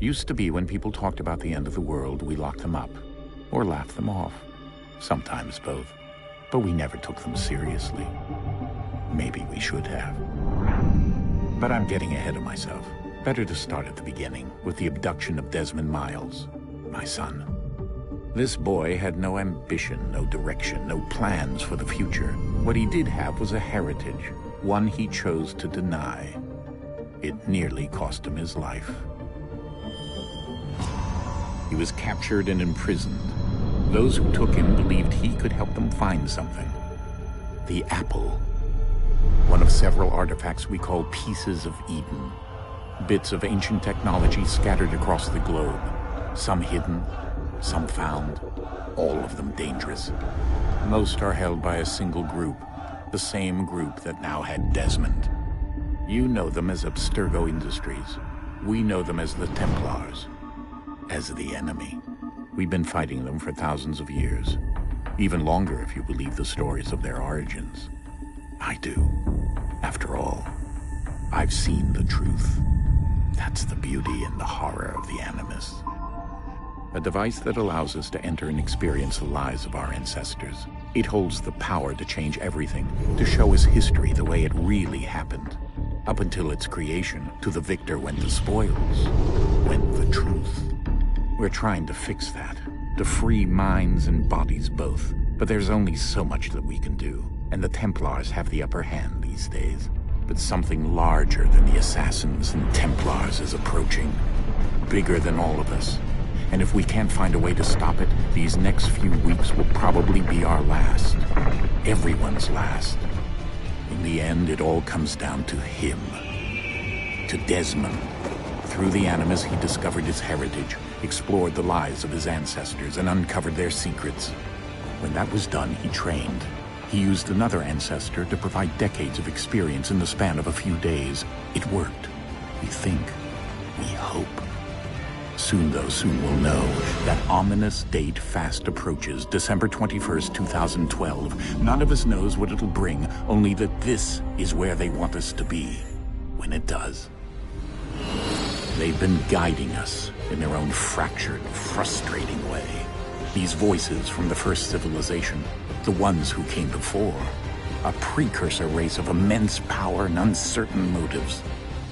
Used to be when people talked about the end of the world, we locked them up, or laughed them off. Sometimes both. But we never took them seriously. Maybe we should have. But I'm getting ahead of myself. Better to start at the beginning, with the abduction of Desmond Miles, my son. This boy had no ambition, no direction, no plans for the future. What he did have was a heritage, one he chose to deny. It nearly cost him his life. He was captured and imprisoned. Those who took him believed he could help them find something. The apple. One of several artifacts we call pieces of Eden. Bits of ancient technology scattered across the globe. Some hidden, some found, all of them dangerous. Most are held by a single group, the same group that now had Desmond. You know them as Abstergo Industries. We know them as the Templars, as the enemy. We've been fighting them for thousands of years, even longer if you believe the stories of their origins. I do. After all, I've seen the truth. That's the beauty and the horror of the Animus. A device that allows us to enter and experience the lives of our ancestors. It holds the power to change everything, to show us history the way it really happened. Up until its creation, to the victor went the spoils, went the truth. We're trying to fix that, to free minds and bodies both. But there's only so much that we can do, and the Templars have the upper hand these days. But something larger than the Assassins and Templars is approaching, bigger than all of us. And if we can't find a way to stop it, these next few weeks will probably be our last. Everyone's last. In the end, it all comes down to him. To Desmond. Through the Animus, he discovered his heritage, explored the lives of his ancestors, and uncovered their secrets. When that was done, he trained. He used another ancestor to provide decades of experience in the span of a few days. It worked. We think. We hope. Soon we'll know. That ominous date fast approaches, December 21st, 2012. None of us knows what it'll bring, only that this is where they want us to be, when it does. They've been guiding us in their own fractured, frustrating way. These voices from the first civilization, the ones who came before, a precursor race of immense power and uncertain motives.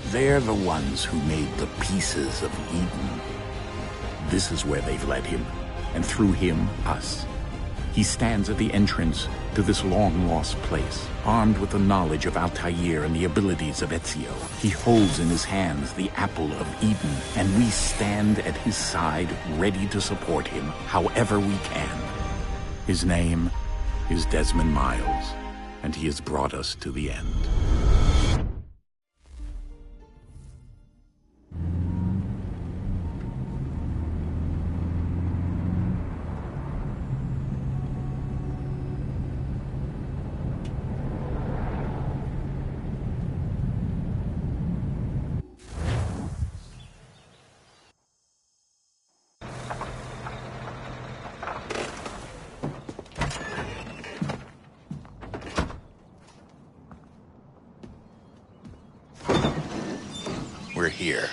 They're the ones who made the pieces of Eden. This is where they've led him, and through him, us. He stands at the entrance to this long-lost place, armed with the knowledge of Altair and the abilities of Ezio. He holds in his hands the apple of Eden, and we stand at his side, ready to support him however we can. His name is Desmond Miles, and he has brought us to the end. We're here.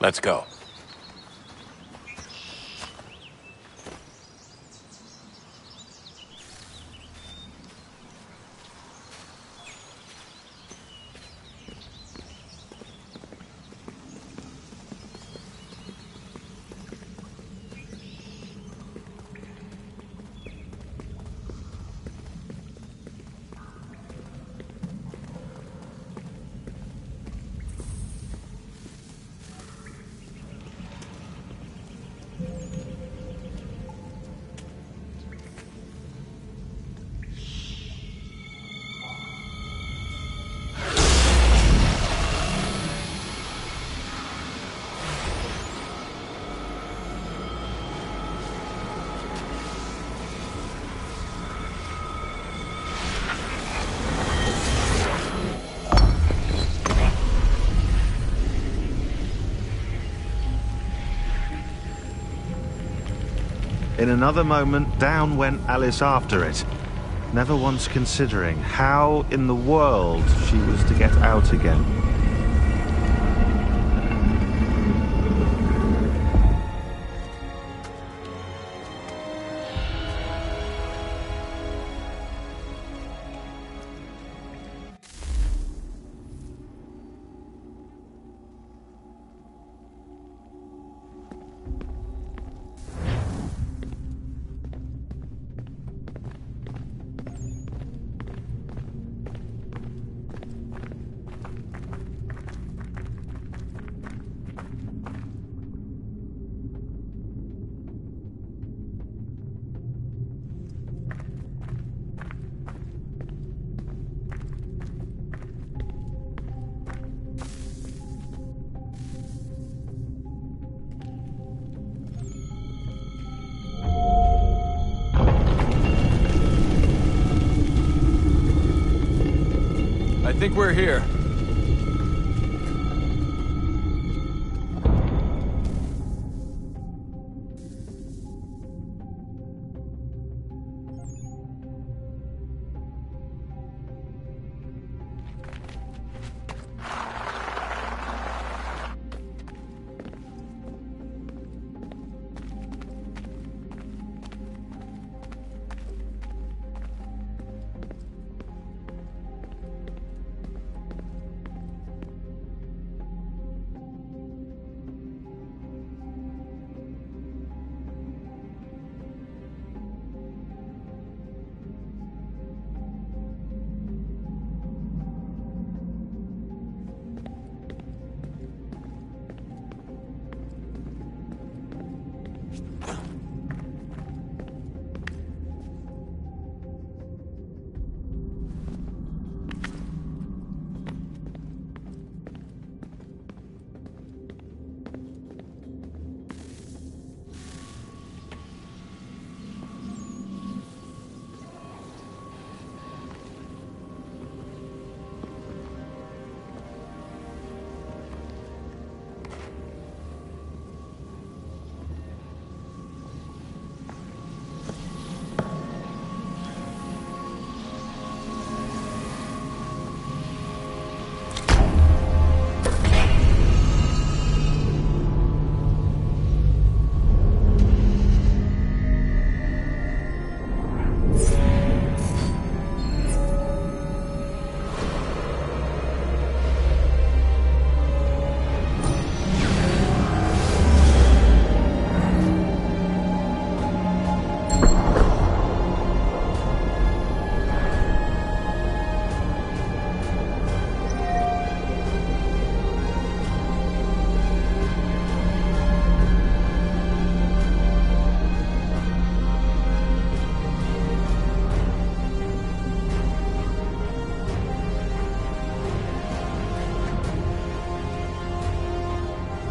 Let's go. In another moment, down went Alice after it, never once considering how in the world she was to get out again. I think we're here.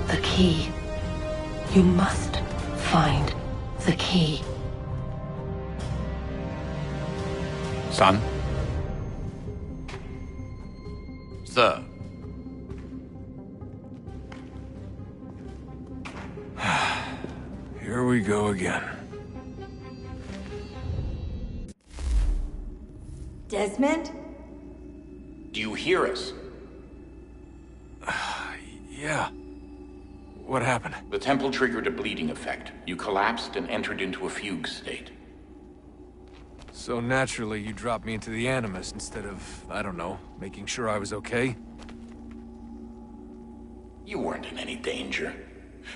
The key. You must find the key. Son? Sir. Here we go again. Desmond? Do you hear us? Yeah. What happened? The temple triggered a bleeding effect. You collapsed and entered into a fugue state. So naturally, you dropped me into the Animus instead of, I don't know, making sure I was okay? You weren't in any danger.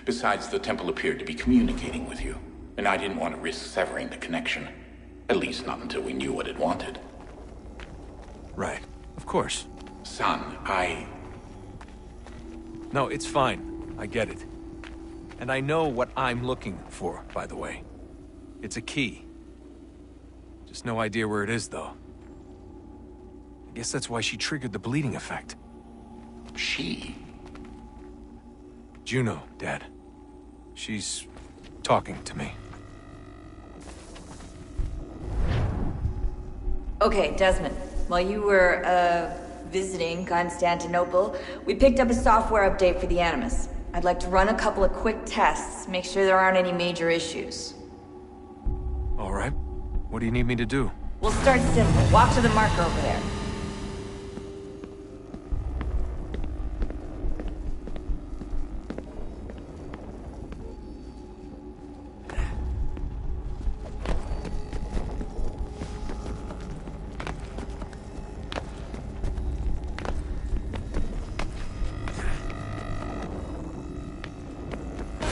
Besides, the temple appeared to be communicating with you, and I didn't want to risk severing the connection. At least not until we knew what it wanted. Right. Of course. Son, No, it's fine. I get it. And I know what I'm looking for, by the way. It's a key. Just no idea where it is, though. I guess that's why she triggered the bleeding effect. She? Juno, Dad. She's talking to me. Okay, Desmond. While you were, visiting Constantinople, we picked up a software update for the Animus. I'd like to run a couple of quick tests, make sure there aren't any major issues. All right. What do you need me to do? We'll start simple. Walk to the marker over there.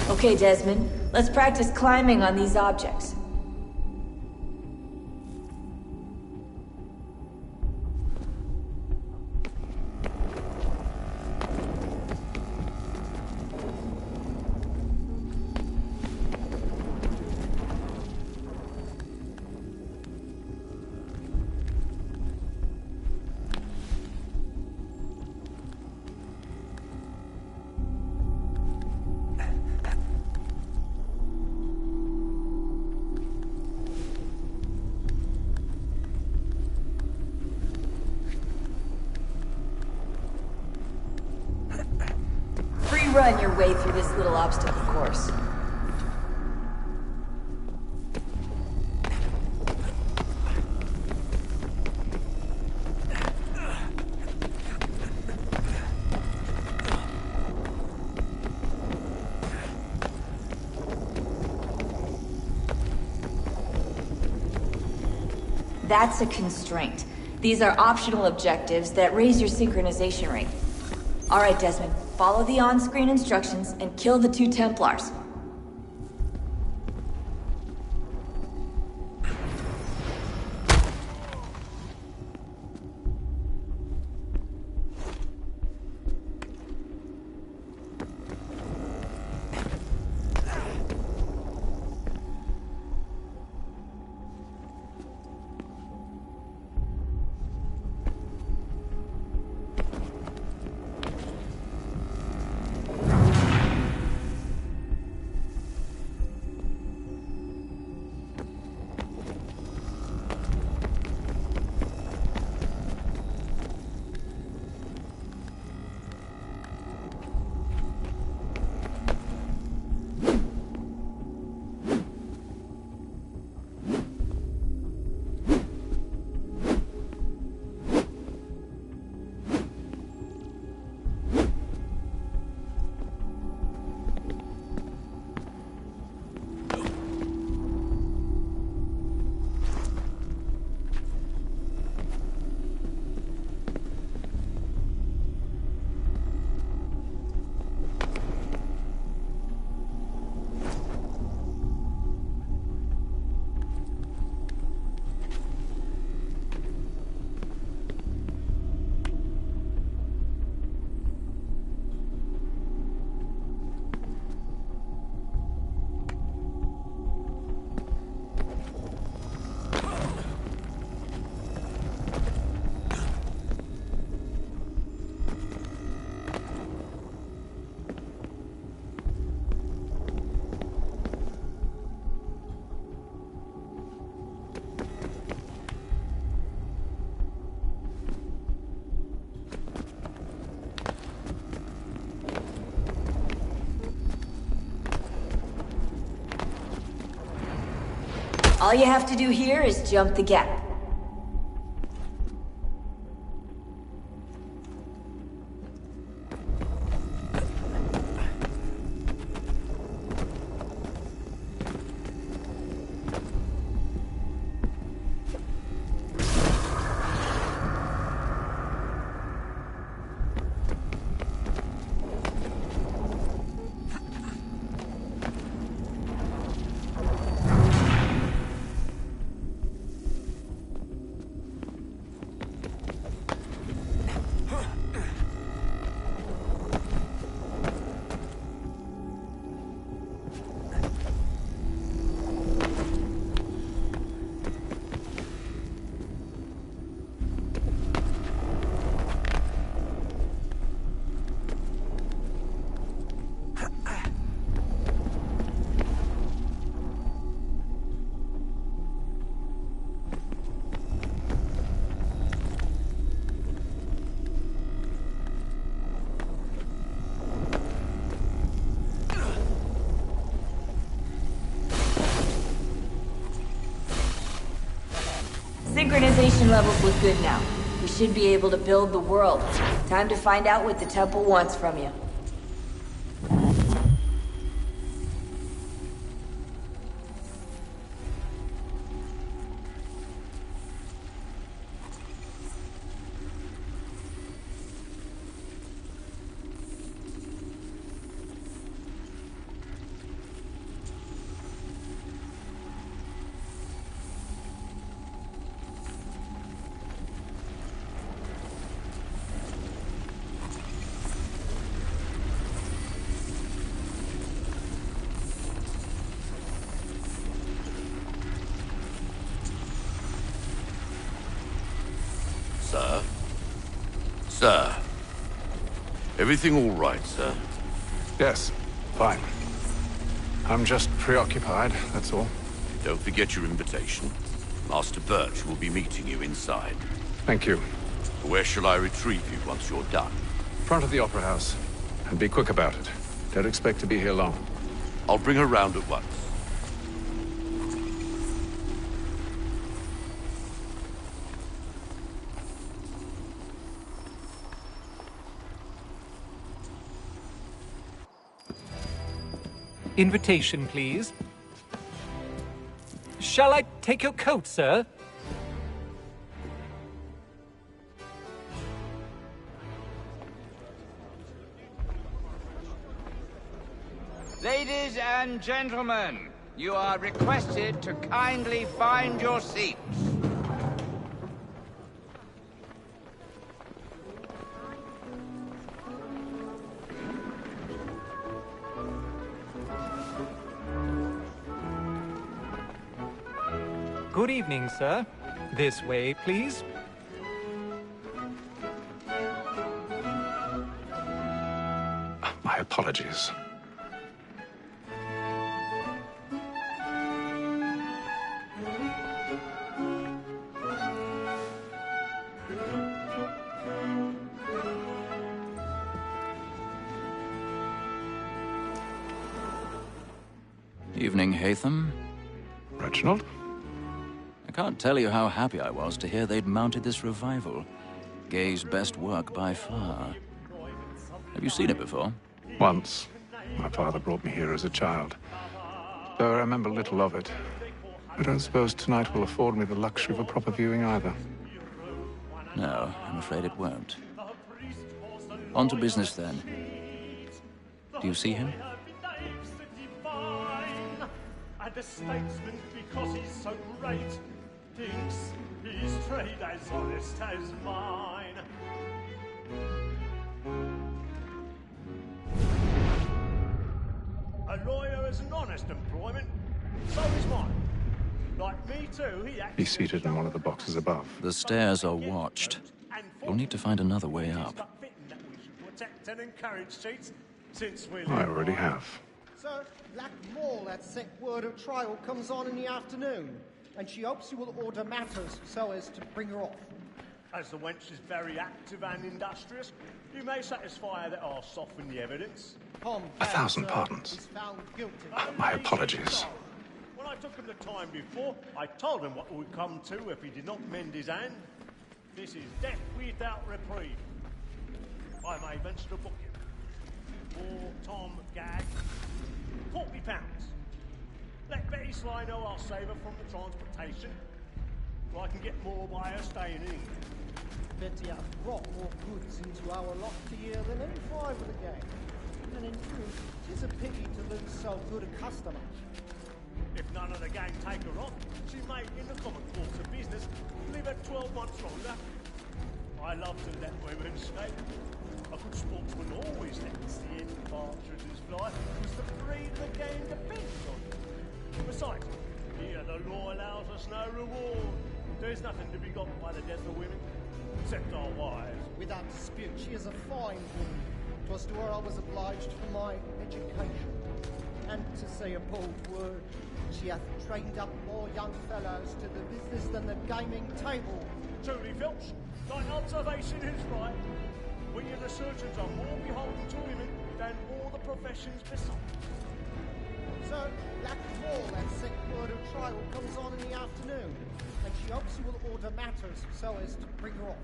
Okay, Desmond. Let's practice climbing on these objects. Run your way through this little obstacle course. That's a constraint. These are optional objectives that raise your synchronization rate. All right, Desmond. Follow the on-screen instructions and kill the 2 Templars. All you have to do here is jump the gap. synchronization levels look good now. We should be able to build the world. Time to find out what the temple wants from you. Sir? Sir? Everything all right, sir? Yes, fine. I'm just preoccupied, that's all. Don't forget your invitation. Master Birch will be meeting you inside. Thank you. Where shall I retrieve you once you're done? Front of the Opera House. And be quick about it. Don't expect to be here long. I'll bring her round at once. Invitation, please. Shall I take your coat, sir? Ladies and gentlemen, you are requested to kindly find your seats. Good evening, sir. This way, please. My apologies. Evening, Hatham. Reginald? I can't tell you how happy I was to hear they'd mounted this revival. Gay's best work by far. Have you seen it before? Once. My father brought me here as a child. Though I remember little of it. I don't suppose tonight will afford me the luxury of a proper viewing either. No, I'm afraid it won't. On to business then. Do you see him? And a statesman because he's so great thinks his trade as honest as mine. A lawyer is an honest employment, so is mine. Like me too, he Be seated in one of the boxes above. The stairs are watched. You'll need to find another way up. that we should protect and encourage cheats since we I already have. Sir, Black Mall had sent word of trial comes on in the afternoon, and she hopes you will order matters so as to bring her off. As the wench is very active and industrious, you may satisfy her that I'll soften the evidence. Tom 1,000 Banks, pardons. is found guilty. My apologies. When I took him the time before, I told him what it would come to if he did not mend his hand. This is death without reprieve. I may venture to book him. For Tom Gag, £40. Let Betty Sly know I'll save her from the transportation, or I can get more by her staying in England. Betty has brought more goods into our lot here than any five of the gang. And in truth, 'tis a pity to lose so good a customer. If none of the gang take her on, she may, in the common course of business, live her 12 months longer. I love to let women escape. A good sportsman always lets the end partridges fly, because the breed of the game depends on it. Besides, here the law allows us no reward. There's nothing to be got by the death of women, except our wives. Without dispute, she is a fine woman. 'Twas to her I was obliged for my education. And to say a bold word, she hath trained up more young fellows to the business than the gaming table. Truly, Filch, thy observation is right. We and the surgeons are more beholden to women than all the professions beside. Sir, Black Mall had sent word of trial trial comes on in the afternoon, and she hopes you will order matters so as to bring her off.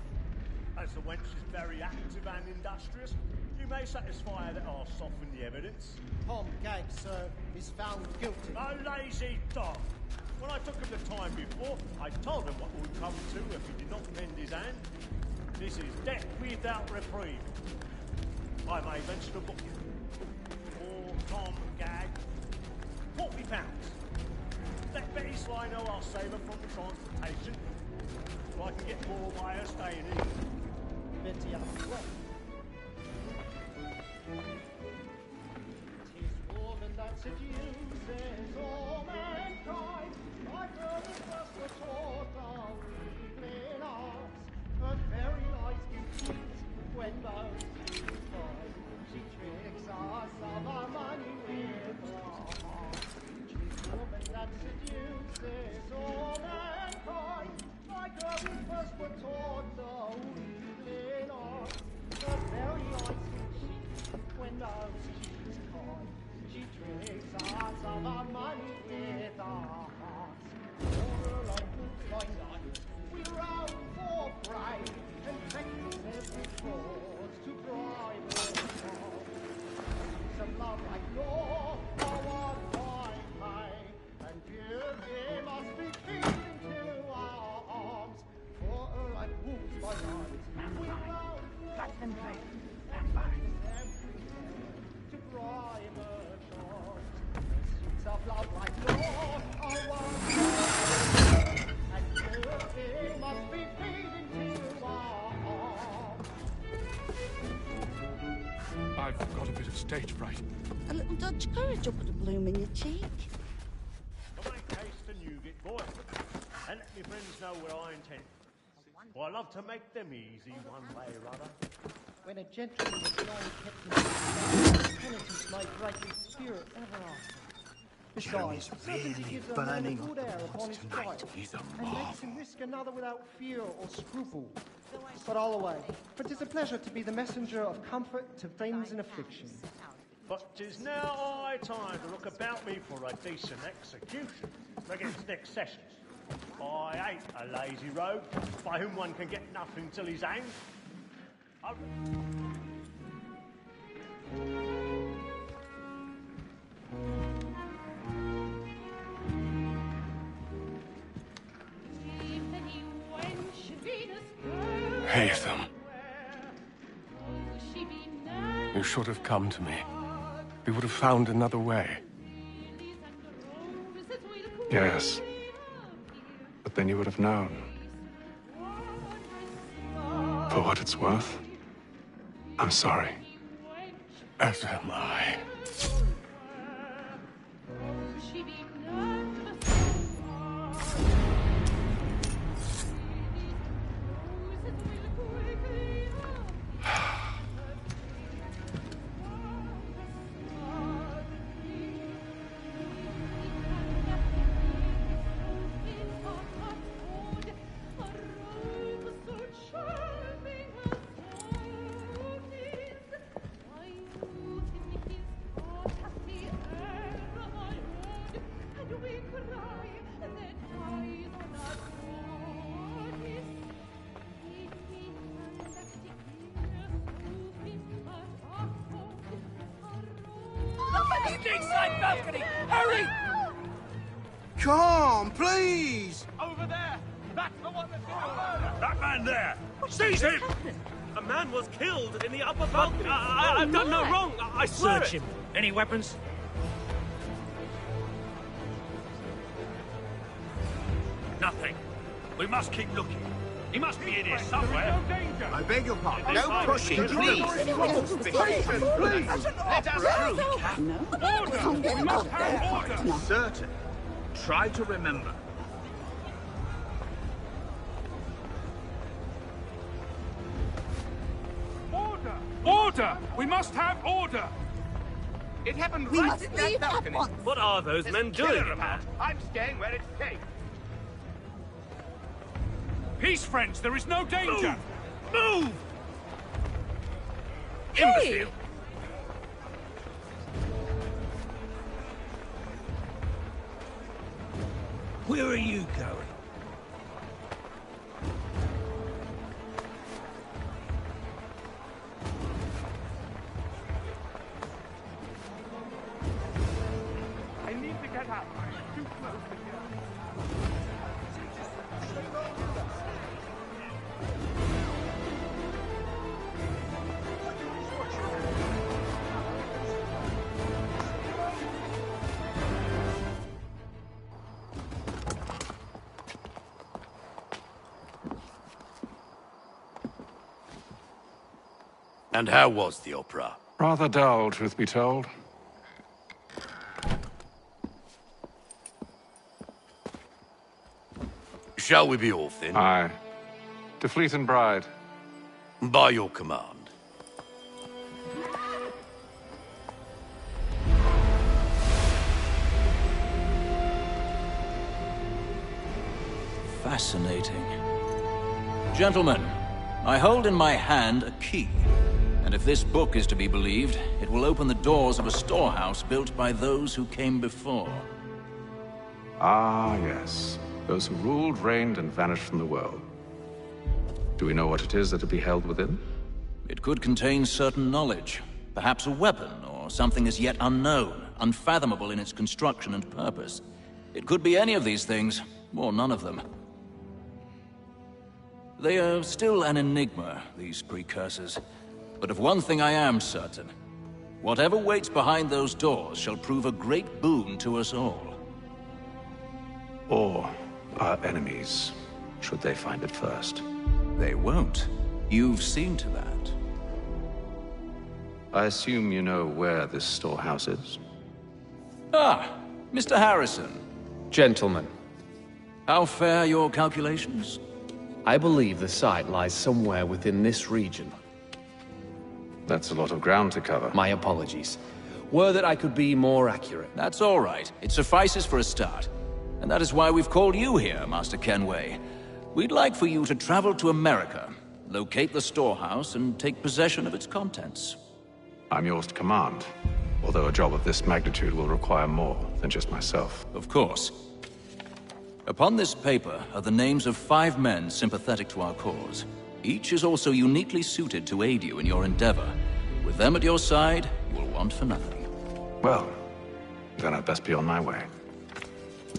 As the wench is very active and industrious, you may satisfy her that I'll soften the evidence. Tom Gagg, sir, is found guilty. A lazy dog! When I took him the time before, I told him what would come to if he did not mend his hand. This is death without reprieve. I may venture to book you. For Tom Gagg, £40. Let Betty Sly know I'll save her from the transportation, so I can get more by her staying in. Betty up well. 'Tis woman that seduces all mankind, like her first was taught our evening arts, and very nice beauties when most she find. She tricks us of our money with her heart. 'Tis woman that seduces all mankind, like her first were taught our evening arts, and very nice beauties when most she's kind. She tricks us of our money with our hearts. For a life by night, we round for prey, and practice every fraud to bribe her heart. Some love like law, our one fine pay, and beauty must be feeding into our arms. For a life moves by night, we round for prey, and practice every fraud to bribe her heart. Of love like law, I want and beauty must be feeding to our arms. I've got a bit of stage fright. A little Dutch courage will put a bloom in your cheek. Come and taste the nougat, boy, and let me friends know where I intend. For I love to make them easy one way or other. When a gentleman is long kept in his penitence may break his spirit ever after. Besides, certainty gives a man a good air upon his pride, and makes him risk another without fear or scruple. But all away, for 'tis a pleasure to be the messenger of comfort to friends in affliction. But 'tis now high time to look about me for a decent execution against next sessions. I hate a lazy rogue by whom one can get nothing till he's hanged. Haytham. You should have come to me. We would have found another way. Yes. But then you would have known. For what it's worth, I'm sorry. As am I. Inside balcony! Hurry! Come on, please! Over there! That's the one that's been murdered! That man there! Seize him! A man was killed in the upper balcony. I've done no wrong. I swear Search him. Any weapons? Nothing. We must keep looking. He must be in here somewhere. I beg your pardon. No pushing, please. Patience, please. Let us through. Order! We must have order. Certain. Try to remember. Order! Order! We must have order! It happened We right must in that leave at balcony. once. What are those men doing in there? I'm staying where it's safe. Peace, friends! There is no danger! Move! Hey! Imbecile! Where are you going? I need to get out. Too close to here. And how was the opera? Rather dull, truth be told. Shall we be off then? Aye. To Fleet and Bride. By your command. Fascinating. Gentlemen, I hold in my hand a key. And if this book is to be believed, it will open the doors of a storehouse built by those who came before. Ah, yes. Those who ruled, reigned, and vanished from the world. Do we know what it is that will be held within? It could contain certain knowledge. Perhaps a weapon, or something as yet unknown, unfathomable in its construction and purpose. It could be any of these things, or none of them. They are still an enigma, these precursors. But of one thing I am certain. Whatever waits behind those doors shall prove a great boon to us all. Or our enemies, should they find it first. They won't. You've seen to that. I assume you know where this storehouse is? Ah, Mr. Harrison. Gentlemen. How fare your calculations? I believe the site lies somewhere within this region. That's a lot of ground to cover. My apologies. Were that I could be more accurate. That's all right. It suffices for a start. And that is why we've called you here, Master Kenway. We'd like for you to travel to America, locate the storehouse, and take possession of its contents. I'm yours to command, although a job of this magnitude will require more than just myself. Of course. Upon this paper are the names of 5 men sympathetic to our cause. Each is also uniquely suited to aid you in your endeavor. With them at your side, you will want for nothing. Well, then I'd best be on my way.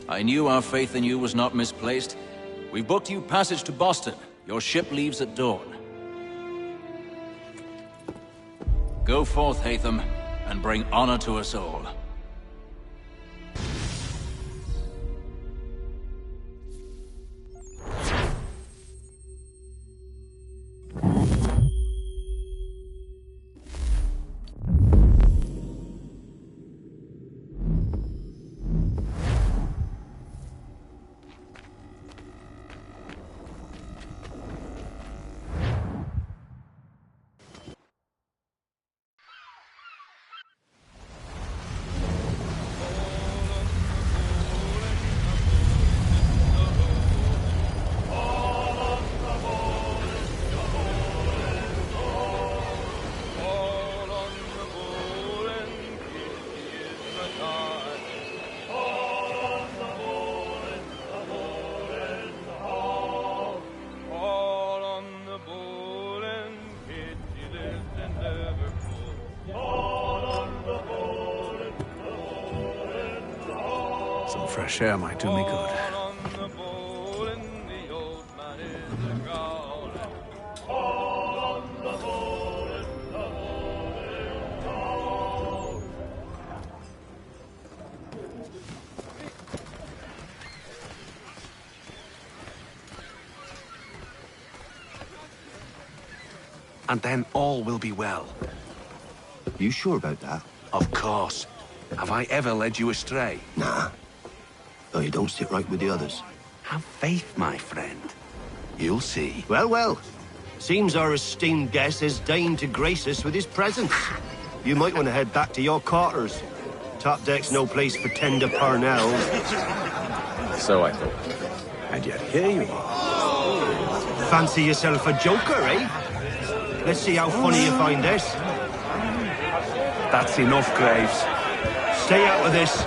I knew our faith in you was not misplaced. We've booked you passage to Boston. Your ship leaves at dawn. Go forth, Hatham, and bring honor to us all. Fresh air might do me good. And then all will be well. You sure about that? Of course. Have I ever led you astray? Nah. Though you don't sit right with the others. Have faith, my friend. You'll see. Well, well. Seems our esteemed guest has deigned to grace us with his presence. You might want to head back to your quarters. Top deck's no place for tender parnells. So I thought. And yet here you are. Fancy yourself a joker, eh? Let's see how funny you find this. That's enough, Graves. Stay out of this.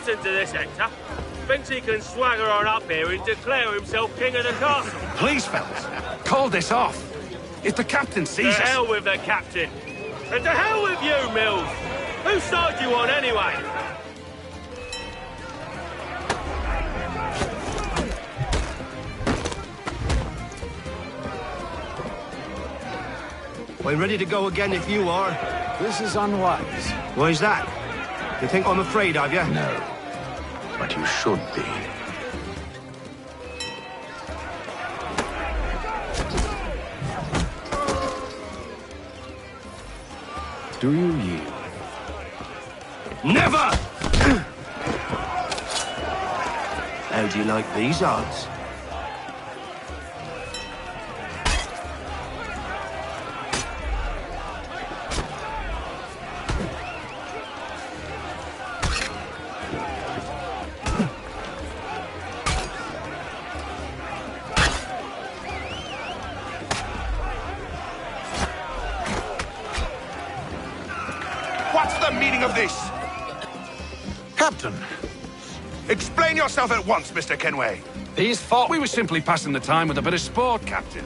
Listen to this, Hector. Thinks he can swagger on up here and declare himself king of the castle. Please, fellas, call this off. If the captain sees us... To hell with the captain. And to hell with you, Mills. Whose side you on, anyway? I'm ready to go again if you are. This is unwise. Why's that? You think I'm afraid of you? No. But you should be. Do you yield? Never! How do you like these odds? What's the meaning of this? Captain! Explain yourself at once, Mr. Kenway. These thought we were simply passing the time with a bit of sport, Captain.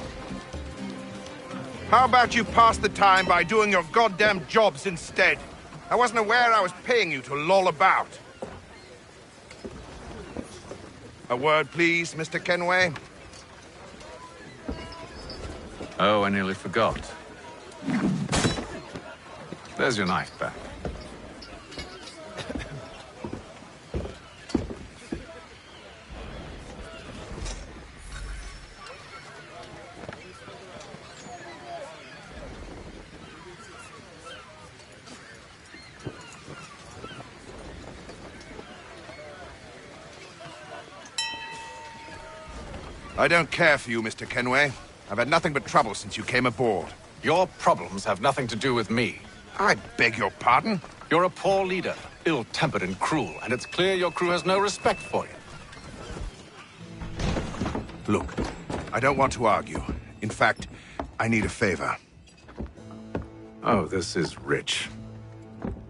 How about you pass the time by doing your goddamn jobs instead? I wasn't aware I was paying you to loll about. A word, please, Mr. Kenway. Oh, I nearly forgot. There's your knife back. I don't care for you, Mr. Kenway. I've had nothing but trouble since you came aboard. Your problems have nothing to do with me. I beg your pardon? You're a poor leader, ill-tempered and cruel, and it's clear your crew has no respect for you. Look, I don't want to argue. In fact, I need a favor. Oh, this is rich.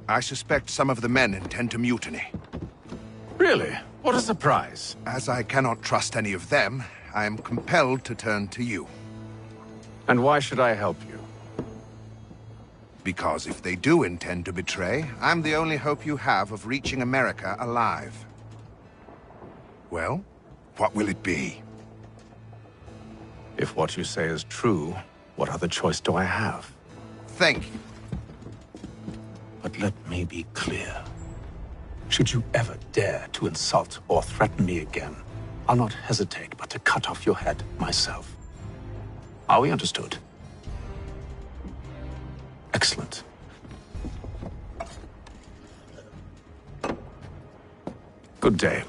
I suspect some of the men intend to mutiny. Really? What a surprise. As I cannot trust any of them, I am compelled to turn to you. And why should I help you? Because if they do intend to betray, I'm the only hope you have of reaching America alive. Well, what will it be? If what you say is true, what other choice do I have? Thank you. But let me be clear. Should you ever dare to insult or threaten me again, I'll not hesitate but to cut off your head myself. Are we understood? Excellent. Good day.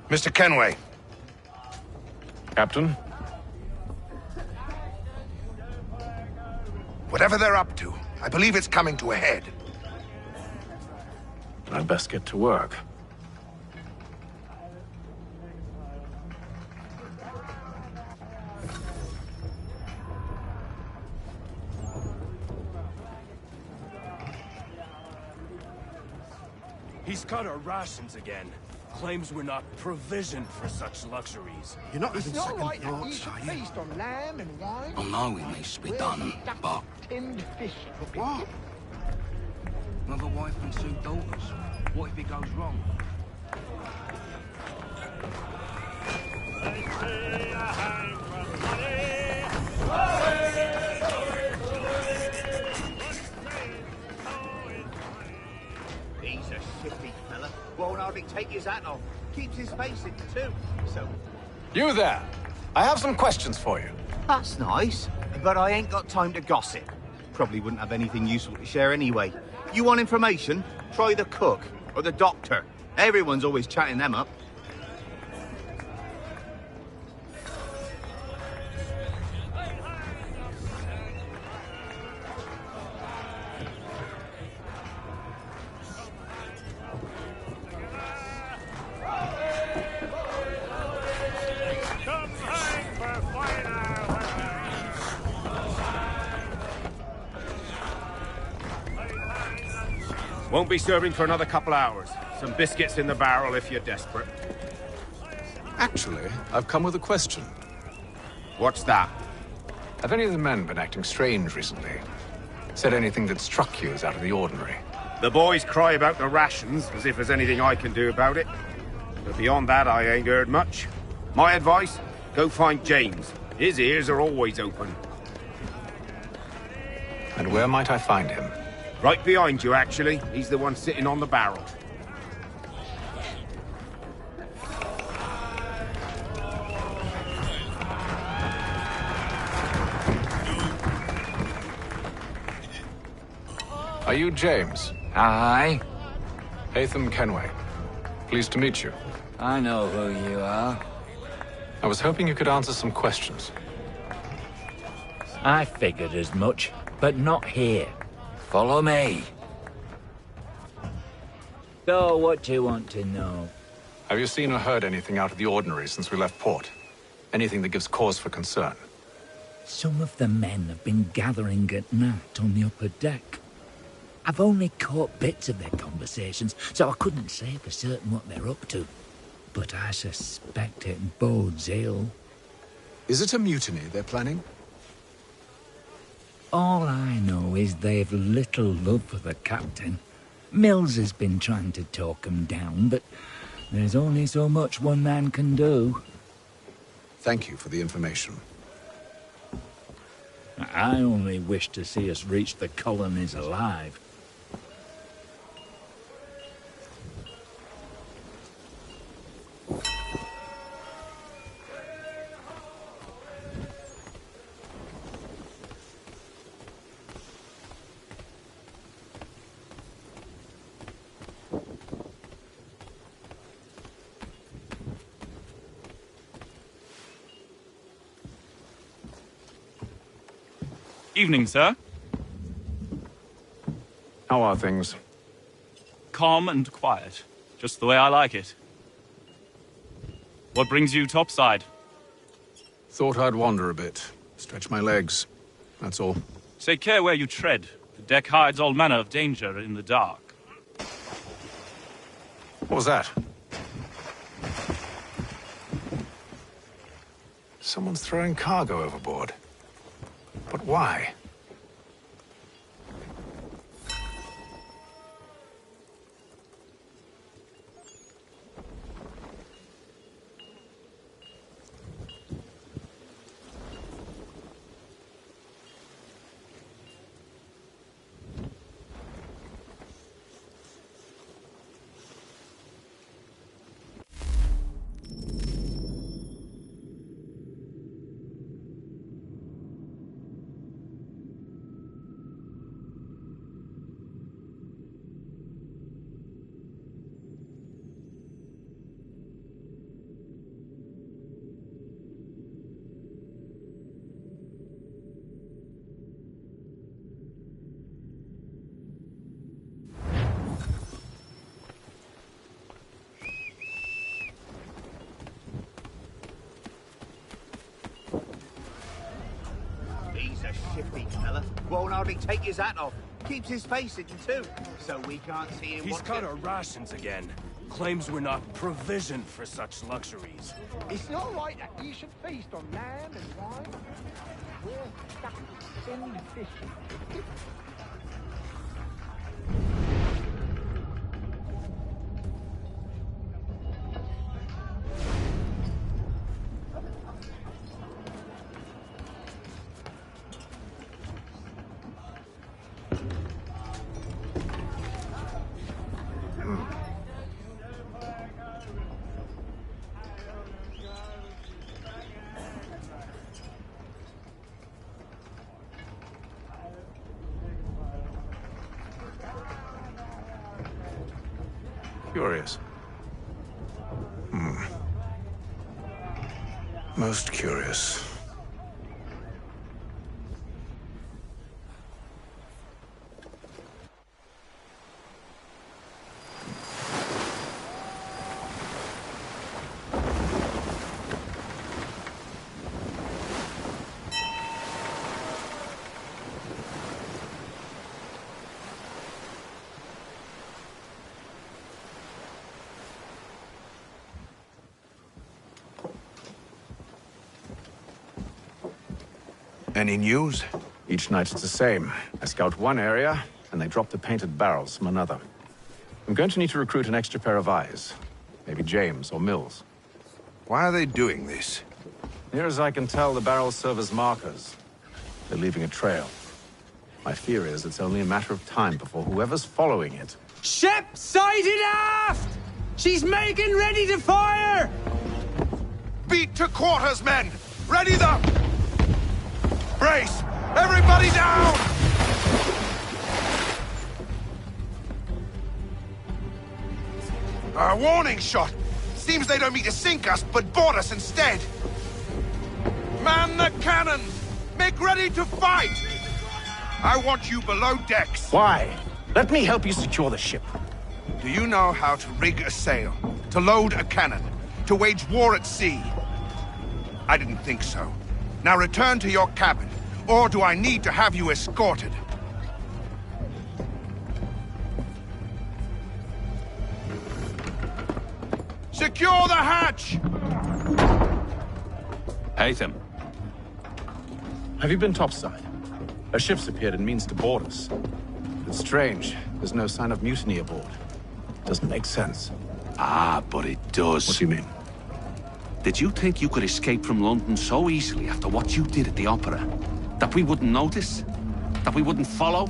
Mr. Kenway. Captain? Whatever they're up to, I believe it's coming to a head. I'd best get to work. He's cut our rations again. Claims we're not provisioned for such luxuries. You're not having second like thoughts, are you? Feast on lamb and wine. I know it needs to be done, but... Tinned fish. What? With a wife and 2 daughters, what if it goes wrong? He's a shifty fella. Won't hardly take his hat off. Keeps his face in too. So, You there! I have some questions for you. that's nice. But I ain't got time to gossip. Probably wouldn't have anything useful to share anyway. You want information? Try the cook or the doctor. Everyone's always chatting them up. Won't be serving for another couple hours. Some biscuits in the barrel if you're desperate. Actually, I've come with a question. What's that? Have any of the men been acting strange recently? Said anything that struck you as out of the ordinary? The boys cry about the rations, as if there's anything I can do about it. But beyond that, I ain't heard much. My advice? Go find James. His ears are always open. And where might I find him? Right behind you, actually. He's the one sitting on the barrel. Are you James? Aye. Hatham Kenway. Pleased to meet you. I know who you are. I was hoping you could answer some questions. I figured as much, but not here. Follow me. So, what do you want to know? Have you seen or heard anything out of the ordinary since we left port? Anything that gives cause for concern? Some of the men have been gathering at night on the upper deck. I've only caught bits of their conversations, so I couldn't say for certain what they're up to. But I suspect it bodes ill. Is it a mutiny they're planning? All I know is they've little love for the captain. Mills has been trying to talk 'em down, but there's only so much one man can do. Thank you for the information. I only wish to see us reach the colonies alive. Evening, sir. How are things? Calm and quiet. Just the way I like it. What brings you topside? Thought I'd wander a bit. Stretch my legs. That's all. Take care where you tread. The deck hides all manner of danger in the dark. What was that? Someone's throwing cargo overboard. But why? He's a shifty fella. Won't hardly take his hat off. Keeps his face hidden too, so we can't see him. He's cut our rations again. Claims we're not provisioned for such luxuries. It's not right that you should feast on lamb and wine. We're stuck sending fish. Curious. Most curious. Any news? Each night it's the same. I scout one area, and they drop the painted barrels from another. I'm going to need to recruit an extra pair of eyes. Maybe James or Mills. Why are they doing this? Near as I can tell, the barrels serve as markers. They're leaving a trail. My fear is it's only a matter of time before whoever's following it... Ship sighted aft! She's making ready to fire! Beat to quarters, men! Ready the... Brace! Everybody down! A warning shot! Seems they don't mean to sink us, but board us instead! Man the cannons! Make ready to fight! I want you below decks. Why? Let me help you secure the ship. Do you know how to rig a sail? To load a cannon? To wage war at sea? I didn't think so. Now return to your cabin, or do I need to have you escorted? Secure the hatch! Haytham. Have you been topside? A ship's appeared and means to board us. It's strange. There's no sign of mutiny aboard. Doesn't make sense. Ah, but it does. What do you mean? Did you think you could escape from London so easily after what you did at the opera? That we wouldn't notice? That we wouldn't follow?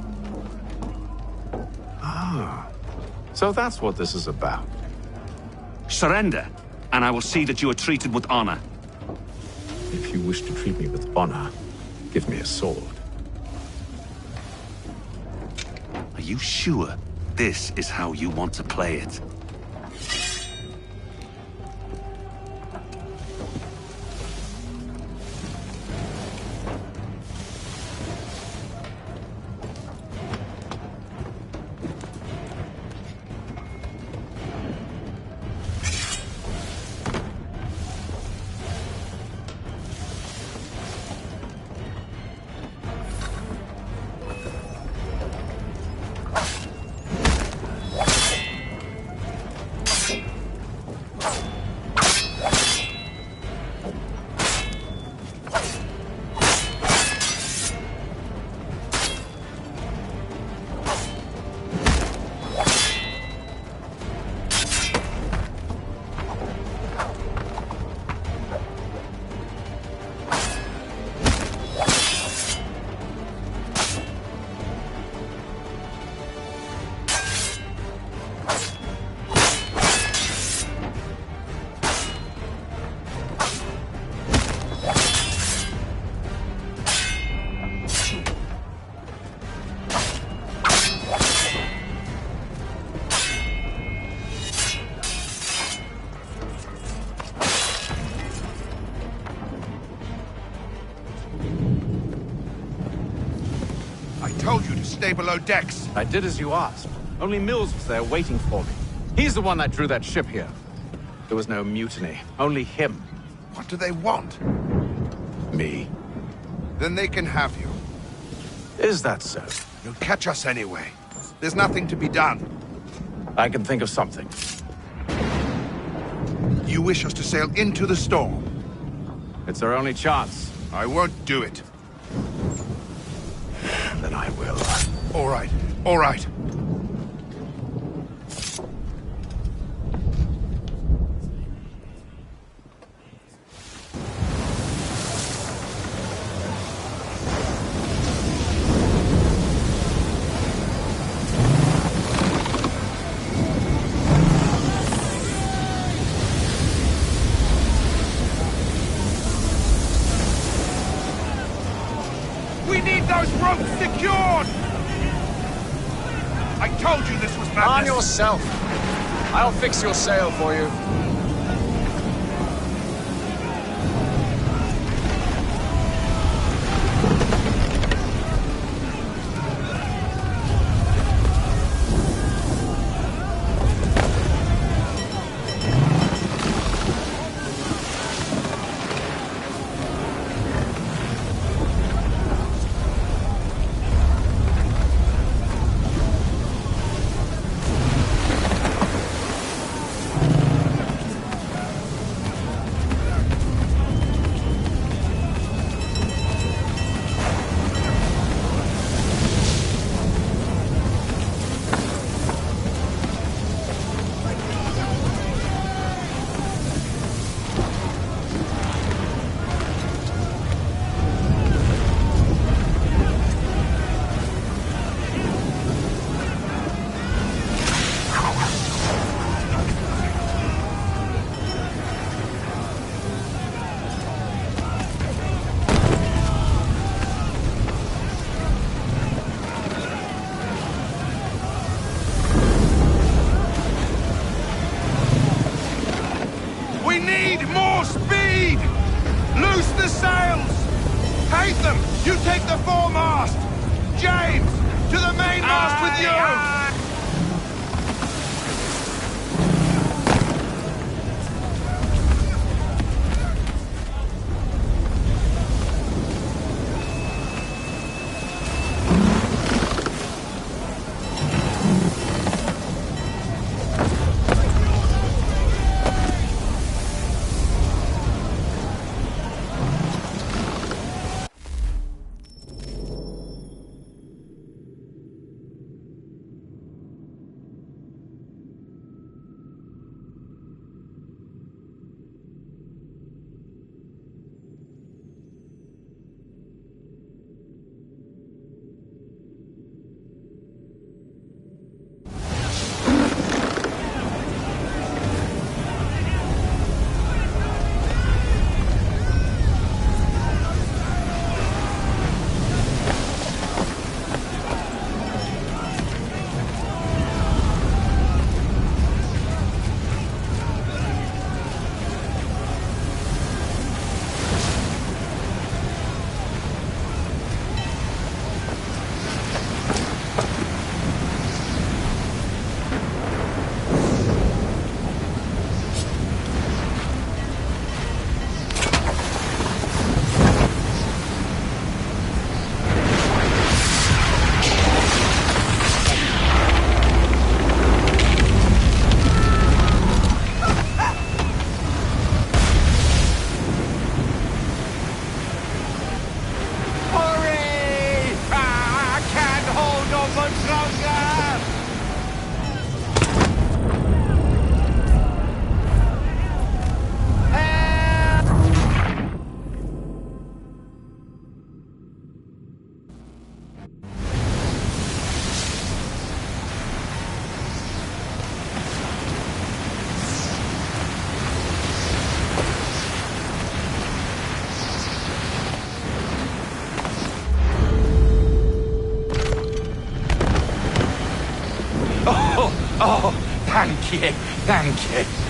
Ah. So that's what this is about. Surrender, and I will see that you are treated with honor. If you wish to treat me with honor, give me a sword. Are you sure this is how you want to play it? Stay below decks. I did as you asked. Only Mills was there waiting for me. He's the one that drew that ship here. There was no mutiny, only him. What do they want? Me. Then they can have you. Is that so? You'll catch us anyway. There's nothing to be done. I can think of something. You wish us to sail into the storm? It's our only chance. I won't do it. Then I will. All right, all right. We need those ropes secured! I told you this was madness! Arm yourself! I'll fix your sail for you. much longer! Oh, thank you, thank you.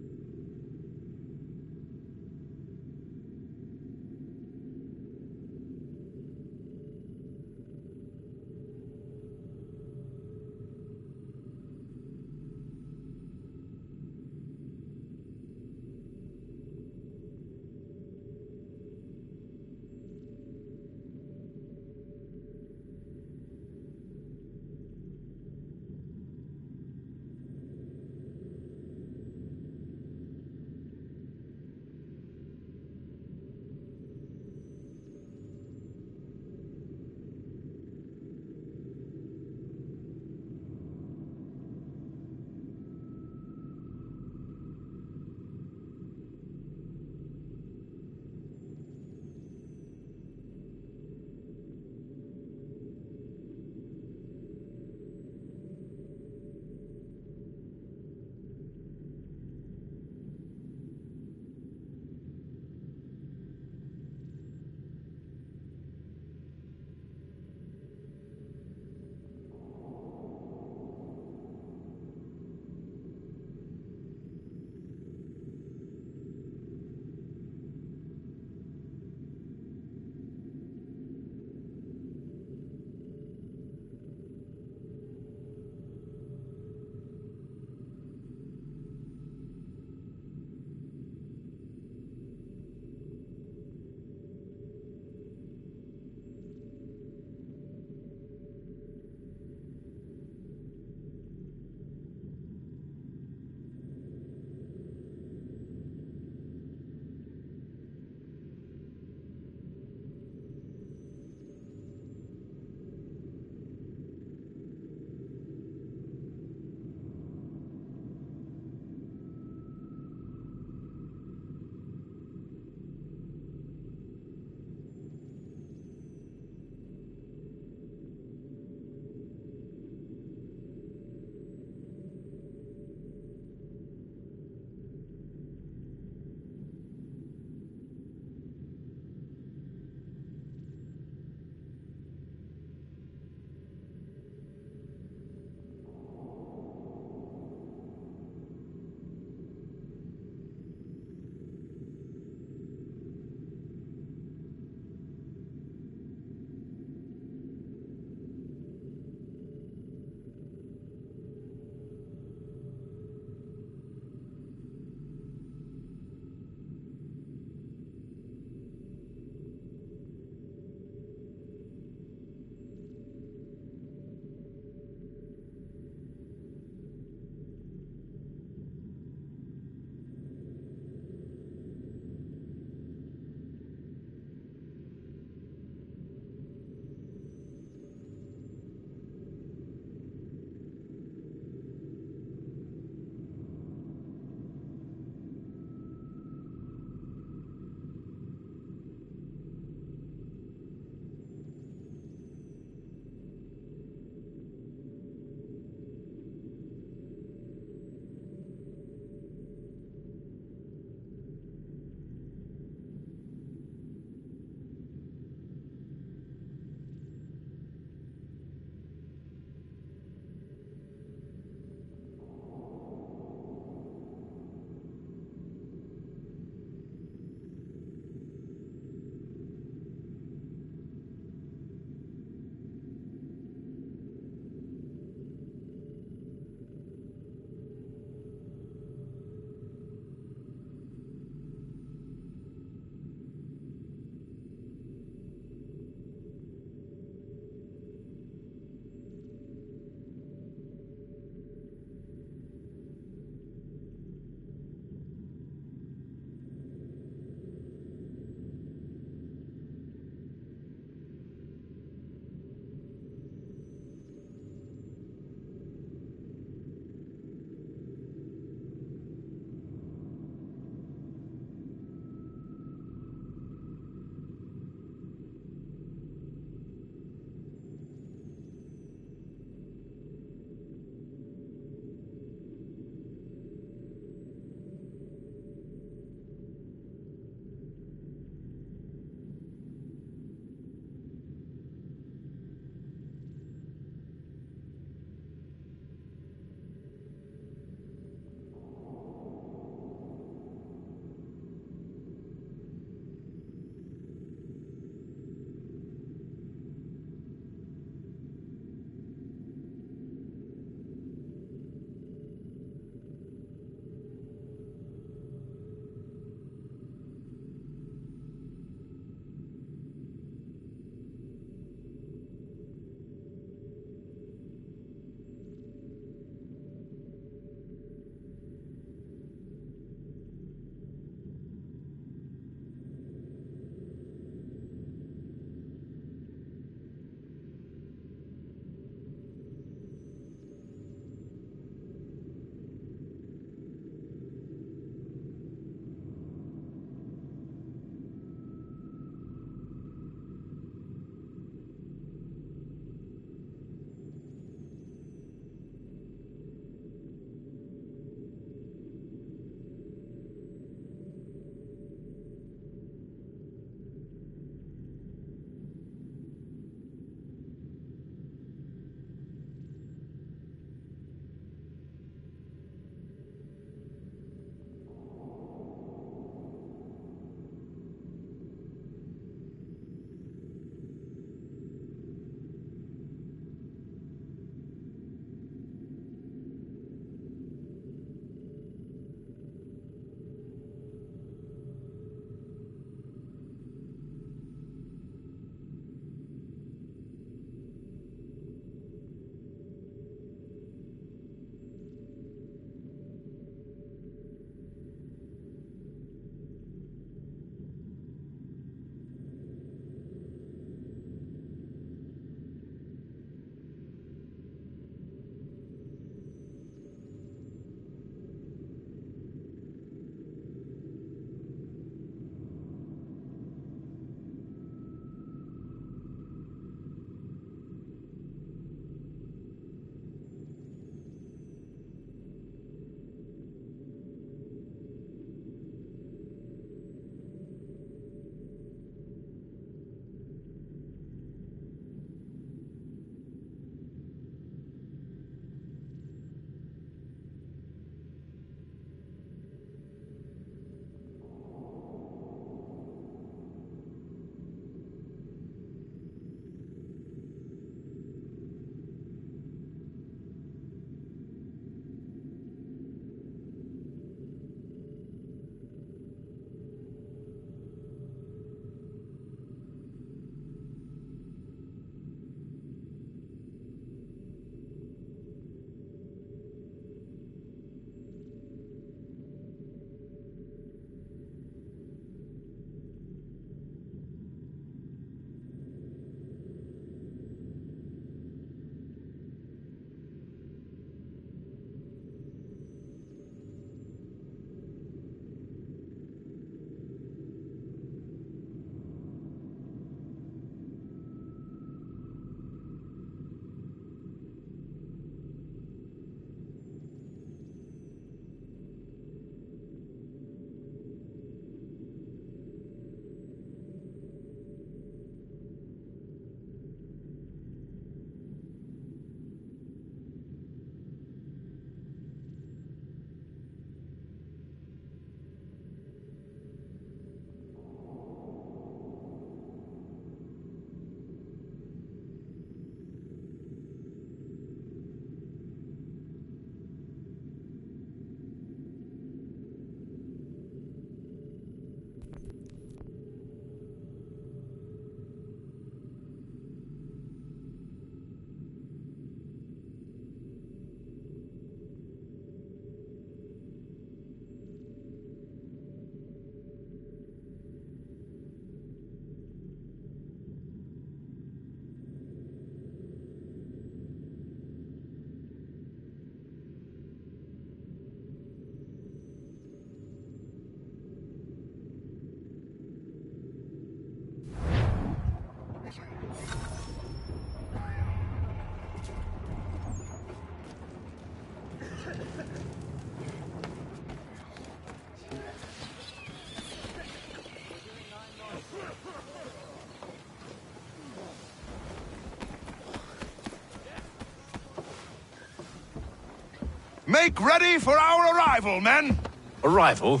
Make ready for our arrival, men! Arrival?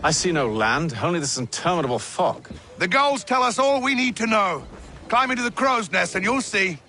I see no land, only this interminable fog. The gulls tell us all we need to know. Climb into the crow's nest and you'll see.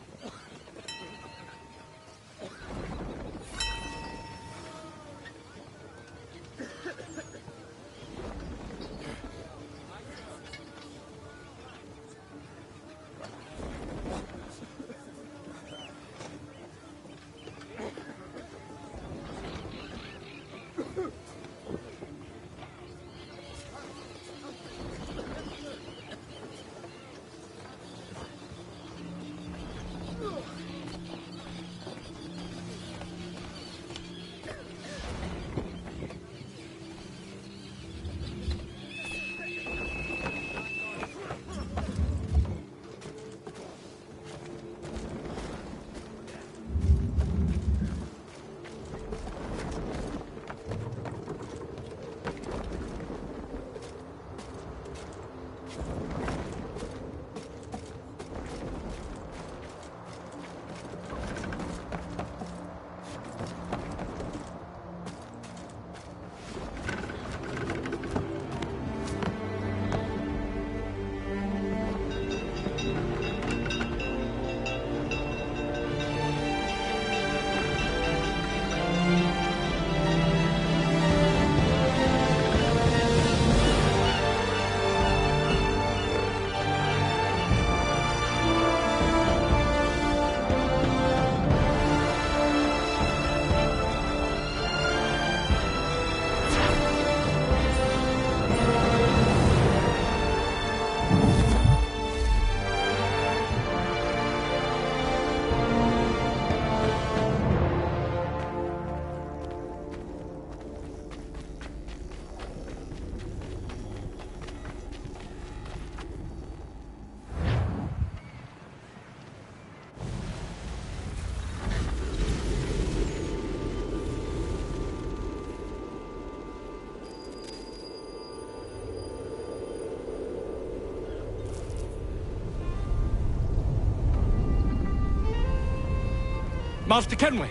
Master Kenway!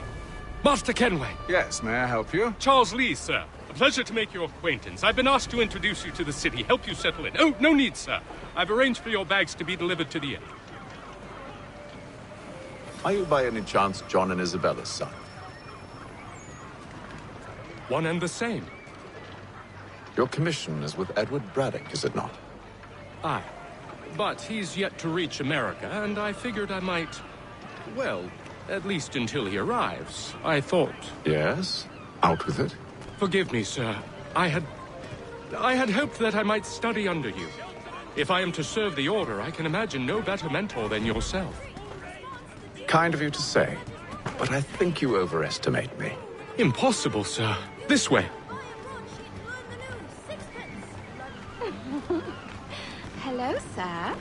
Master Kenway! Yes, may I help you? Charles Lee, sir. A pleasure to make your acquaintance. I've been asked to introduce you to the city, help you settle in. Oh, no need, sir. I've arranged for your bags to be delivered to the inn. Are you by any chance John and Isabella's son? One and the same. Your commission is with Edward Braddock, is it not? Aye. But he's yet to reach America, and I figured I might... well, at least until he arrives, I thought. Yes? Out with it. Forgive me, sir. I had hoped that I might study under you. If I am to serve the Order, I can imagine no better mentor than yourself. Kind of you to say, but I think you overestimate me. Impossible, sir. This way. Hello, sir.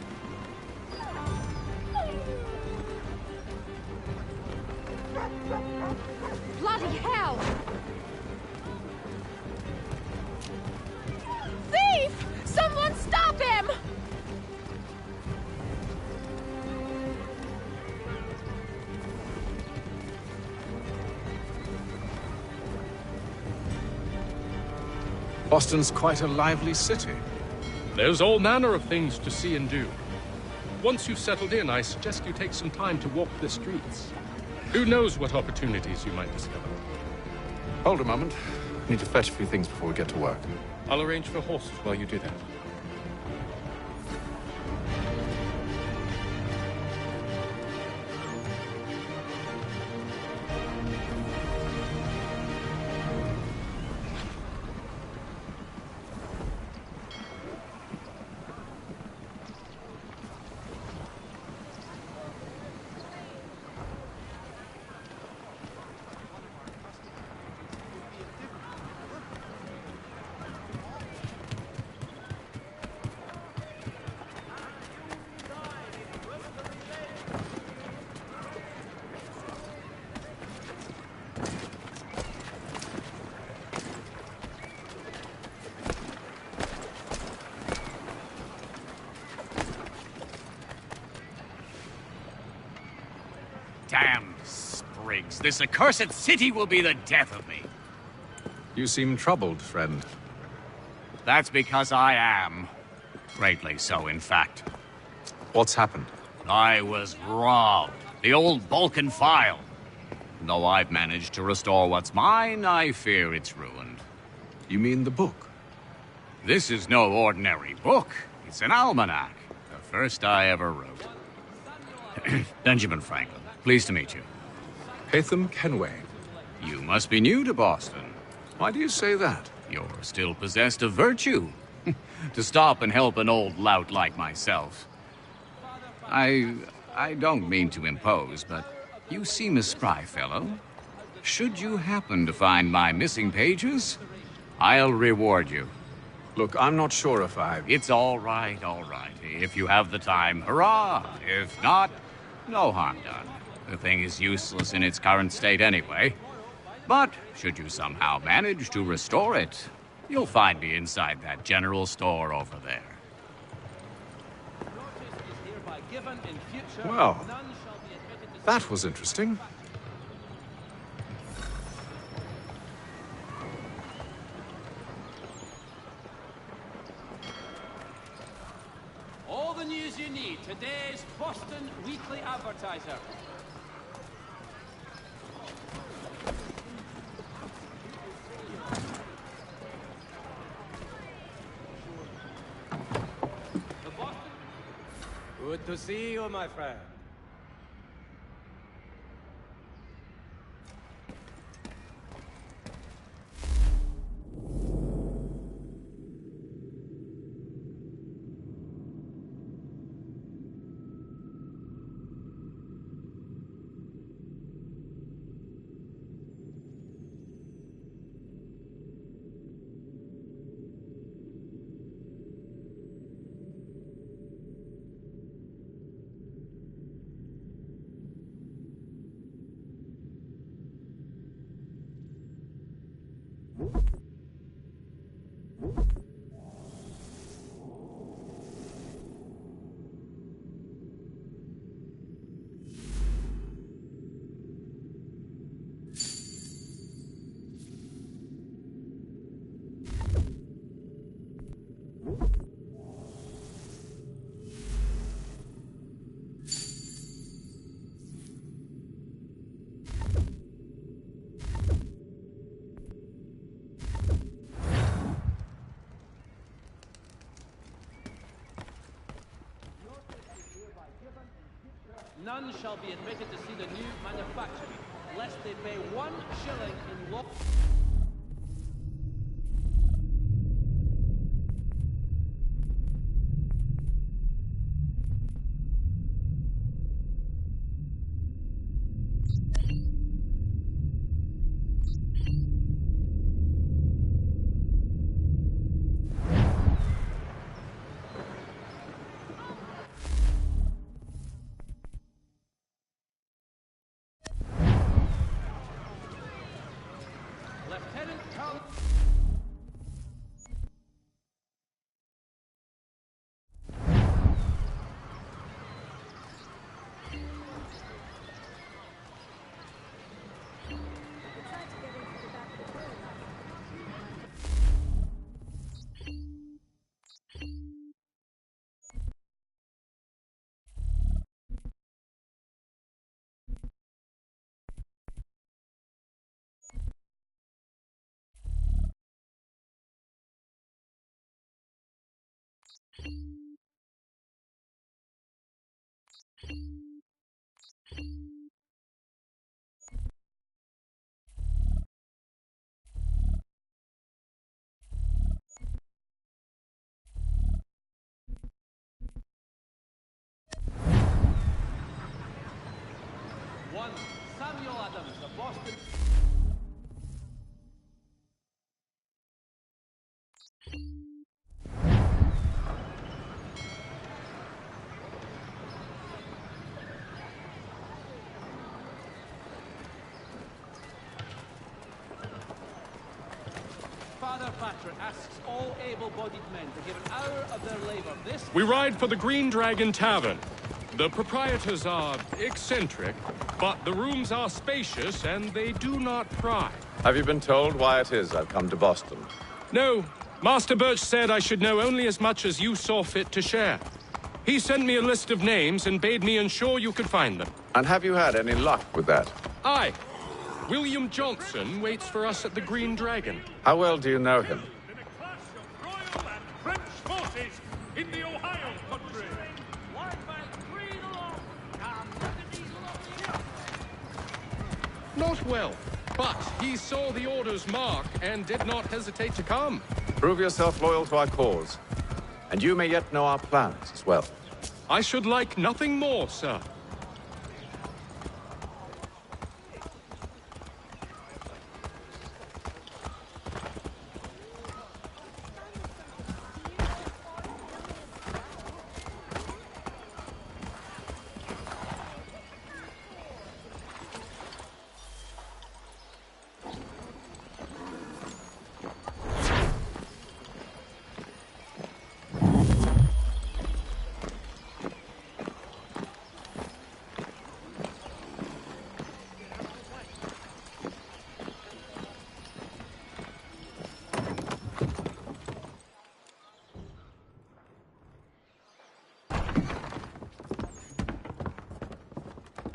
Bloody hell! Thief! Someone stop him! Boston's quite a lively city. There's all manner of things to see and do. Once you've settled in, I suggest you take some time to walk the streets. Who knows what opportunities you might discover. Hold a moment. I need to fetch a few things before we get to work. I'll arrange for horses while you do that. plagues! This accursed city will be the death of me. You seem troubled, friend. That's because I am. Greatly so, in fact. What's happened? I was robbed. The old Balkan file. Though I've managed to restore what's mine, I fear it's ruined. You mean the book? This is no ordinary book. It's an almanac. The first I ever wrote. Benjamin Franklin, pleased to meet you. Haytham Kenway. You must be new to Boston. Why do you say that? You're still possessed of virtue. To stop and help an old lout like myself. I don't mean to impose, but you seem a spry fellow. Should you happen to find my missing pages, I'll reward you. Look, I'm not sure if It's all right, all right. If you have the time, hurrah! If not, no harm done. The thing is useless in its current state anyway. But should you somehow manage to restore it, you'll find me inside that general store over there. Well, that was interesting. All the news you need. Today's Boston Weekly Advertiser. Good to see you, my friend. None shall be admitted to see the new manufactory, lest they pay 1 shilling in law. One, Samuel Adams, the Boston... Father Patrick asks all able-bodied men to give an hour of their labor this... We ride for the Green Dragon Tavern. The proprietors are eccentric, but the rooms are spacious and they do not pry. Have you been told why it is I've come to Boston? No. Master Birch said I should know only as much as you saw fit to share. He sent me a list of names and bade me ensure you could find them. And have you had any luck with that? Aye. William Johnson waits for us at the Green Dragon. How well do you know him? French forces in the Ohio country. Not well, but he saw the order's mark and did not hesitate to come. Prove yourself loyal to our cause. And you may yet know our plans as well. I should like nothing more, sir.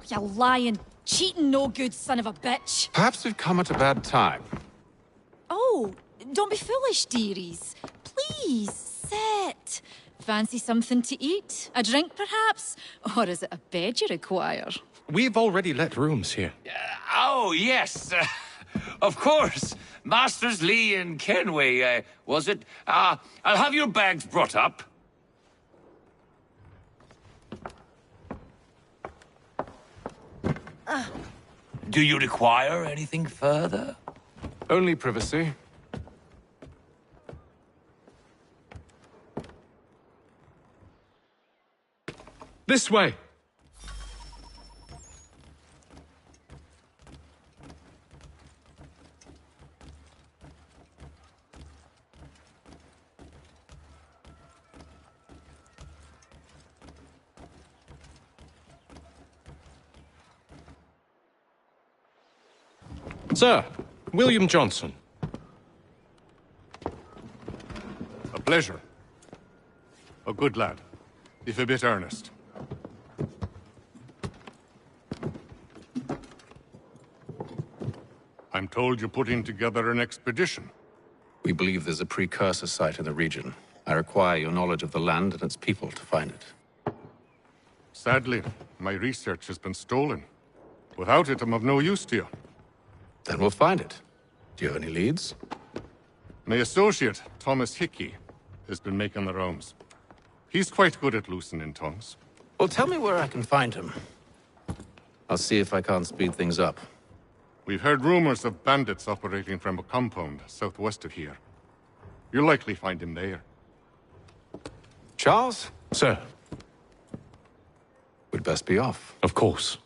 You lying, cheating, no good son of a bitch. Perhaps we've come at a bad time. Oh, don't be foolish, dearies. Please, sit. Fancy something to eat? A drink, perhaps? Or is it a bed you require? We've already let rooms here. Oh, yes. Of course. Masters Lee and Kenway, was it? I'll have your bags brought up. Do you require anything further? Only privacy. This way. Sir, William Johnson. A pleasure. A good lad, if a bit earnest. I'm told you're putting together an expedition. We believe there's a precursor site in the region. I require your knowledge of the land and its people to find it. Sadly, my research has been stolen. Without it, I'm of no use to you. Then we'll find it. Do you have any leads? My associate, Thomas Hickey, has been making the rounds. He's quite good at loosening tongues. Well, tell me where I can find him. I'll see if I can't speed things up. We've heard rumors of bandits operating from a compound southwest of here. You'll likely find him there. Charles? Sir. We'd best be off. Of course.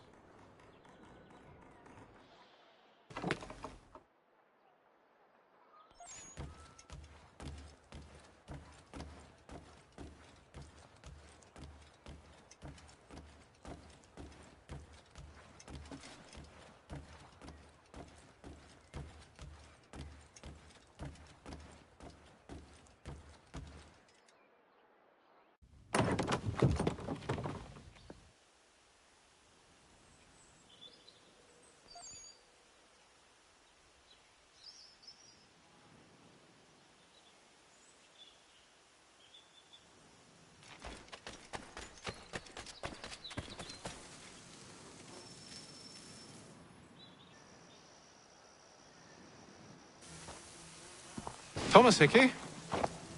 Thomas Hickey?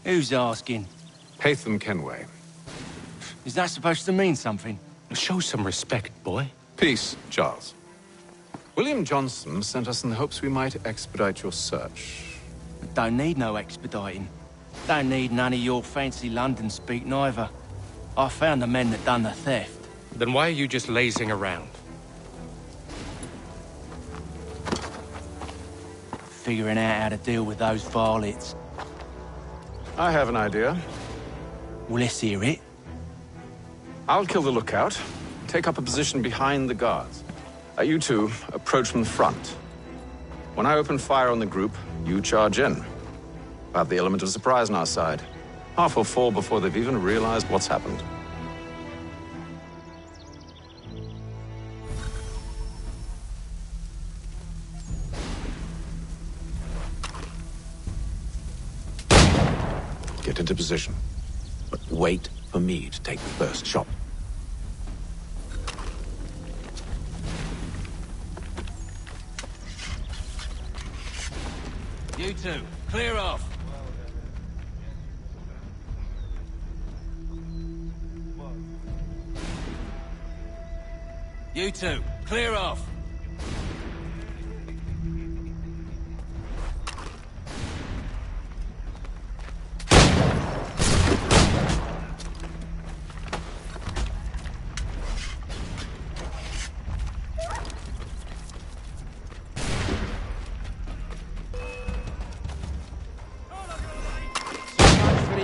Who's asking? Haytham Kenway. Is that supposed to mean something? Show some respect, boy. Peace, Charles. William Johnson sent us in the hopes we might expedite your search. Don't need no expediting. Don't need none of your fancy London speak neither. I found the men that done the theft. Then why are you just lazing around? Figuring out how to deal with those varlets. I have an idea. Well, let's hear it. I'll kill the lookout. Take up a position behind the guards. You two approach from the front. When I open fire on the group, you charge in. I have the element of surprise on our side. Half will fall before they've even realized what's happened. Get into position, but wait for me to take the first shot. You two, clear off. You two, clear off.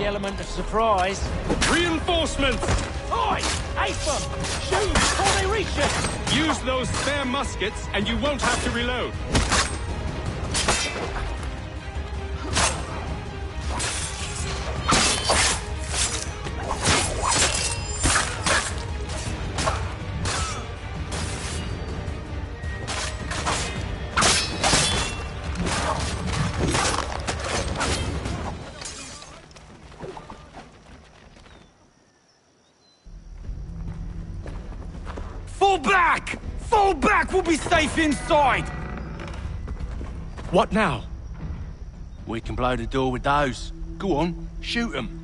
Element of surprise. Reinforcements! Oi! Ace them! Shoot before they reach us! Use those spare muskets and you won't have to reload. Fall back! Fall back! We'll be safe inside! What now? We can blow the door with those. Go on, shoot them.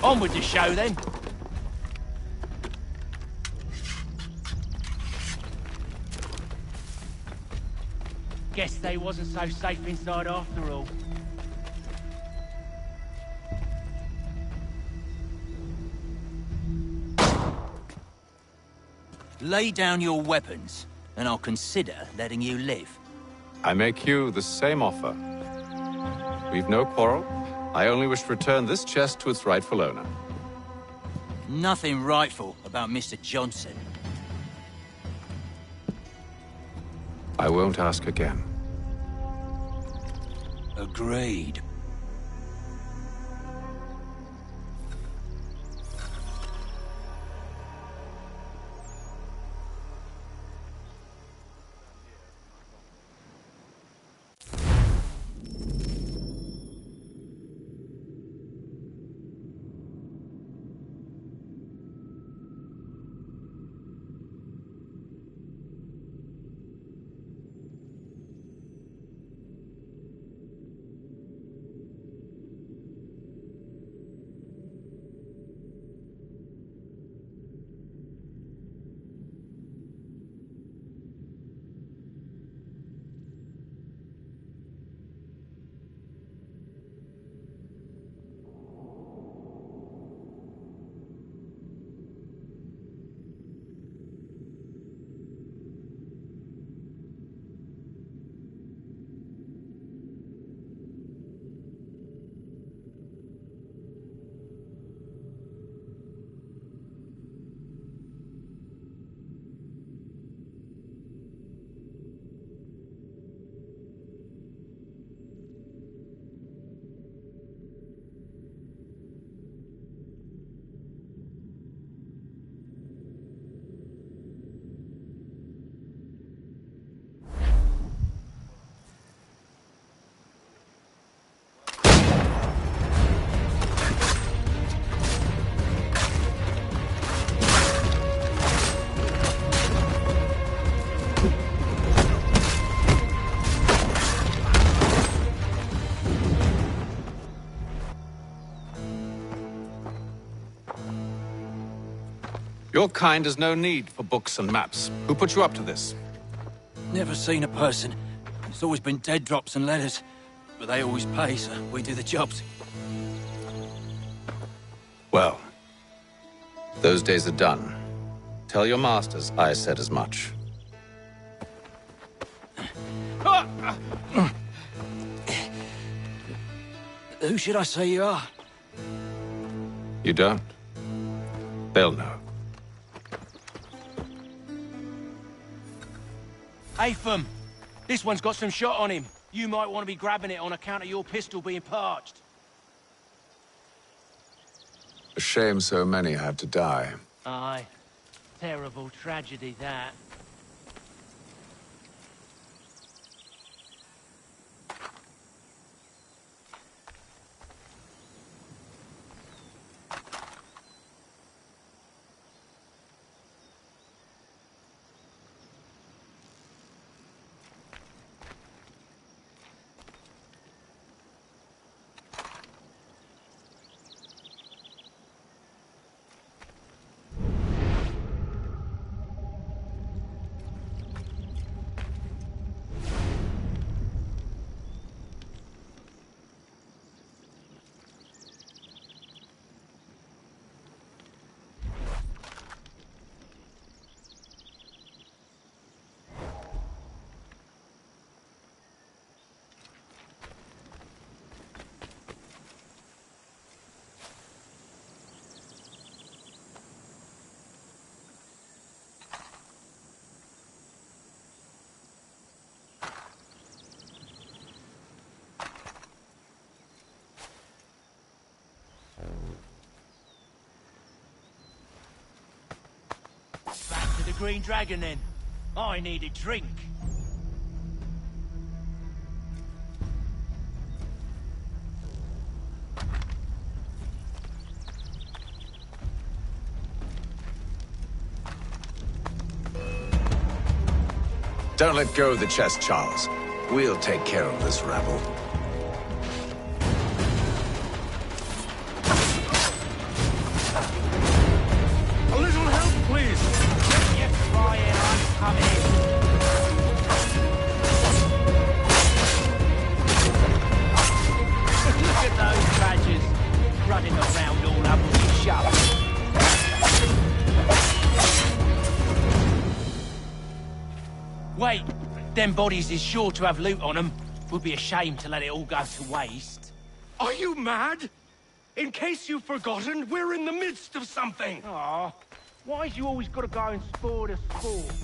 On with the show, then. Guess they wasn't so safe inside after all. Lay down your weapons, and I'll consider letting you live. I make you the same offer. We've no quarrel. I only wish to return this chest to its rightful owner. Nothing rightful about Mr. Johnson. I won't ask again. Agreed. Your kind has no need for books and maps. Who put you up to this? Never seen a person. It's always been dead drops and letters. But they always pay, so we do the jobs. Well, those days are done. Tell your masters I said as much. Who should I say you are? You don't? They'll know. Atham, this one's got some shot on him. You might want to be grabbing it on account of your pistol being parched. A shame so many had to die. Aye. Terrible tragedy, that. Back to the Green Dragon, then. I need a drink. Don't let go of the chest, Charles. We'll take care of this rabble. those badgers running around all up with your shop. Wait, them bodies is sure to have loot on them. Would be a shame to let it all go to waste. Are you mad? In case you've forgotten, we're in the midst of something. Aw, why's you always gotta go and spoil the sport?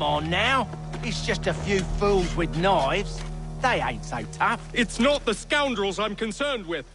Come on now. It's just a few fools with knives. They ain't so tough. It's not the scoundrels I'm concerned with.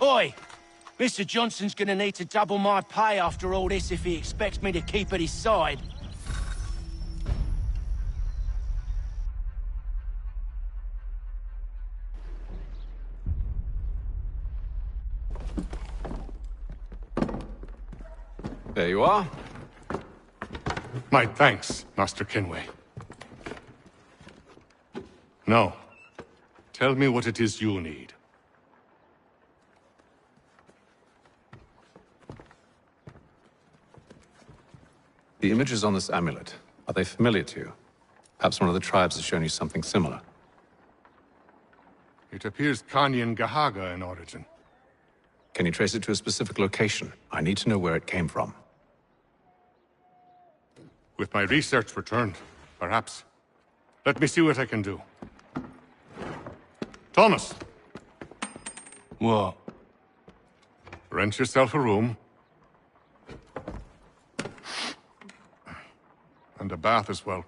Oi! Mr. Johnson's gonna need to double my pay after all this if he expects me to keep at his side. There you are. My thanks, Master Kenway. Now, tell me what it is you need. The images on this amulet, are they familiar to you? Perhaps one of the tribes has shown you something similar. It appears Kanyan Gahaga in origin. Can you trace it to a specific location? I need to know where it came from. With my research returned, perhaps. Let me see what I can do. Thomas! What? Rent yourself a room. And a bath as well.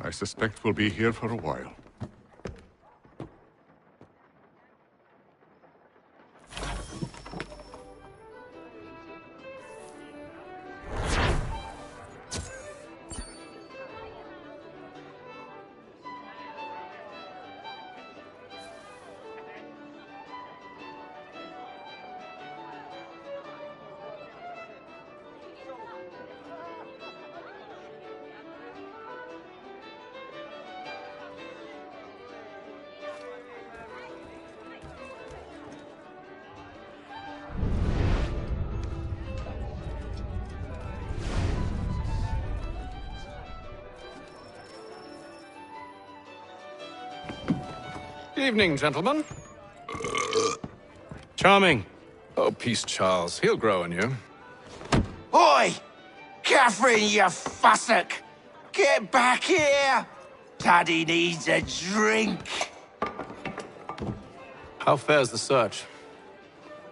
I suspect we'll be here for a while. Evening, gentlemen. Charming. Oh, peace, Charles. He'll grow on you. Oi! Catherine, you fussock! Get back here! Daddy needs a drink! How fares the search?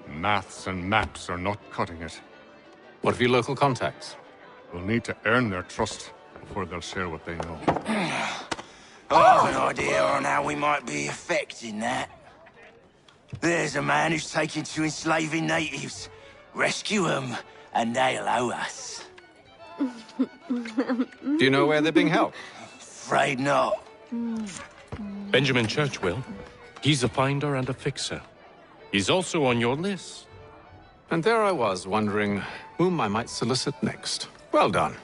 Maths and maps are not cutting it. What of your local contacts? We'll need to earn their trust before they'll share what they know. I have an idea on how we might be affecting that. There's a man who's taken to enslaving natives. Rescue them, and they'll owe us. Do you know where they're being held? Afraid not. Benjamin Church will. He's a finder and a fixer. He's also on your list. And there I was, wondering whom I might solicit next. Well done.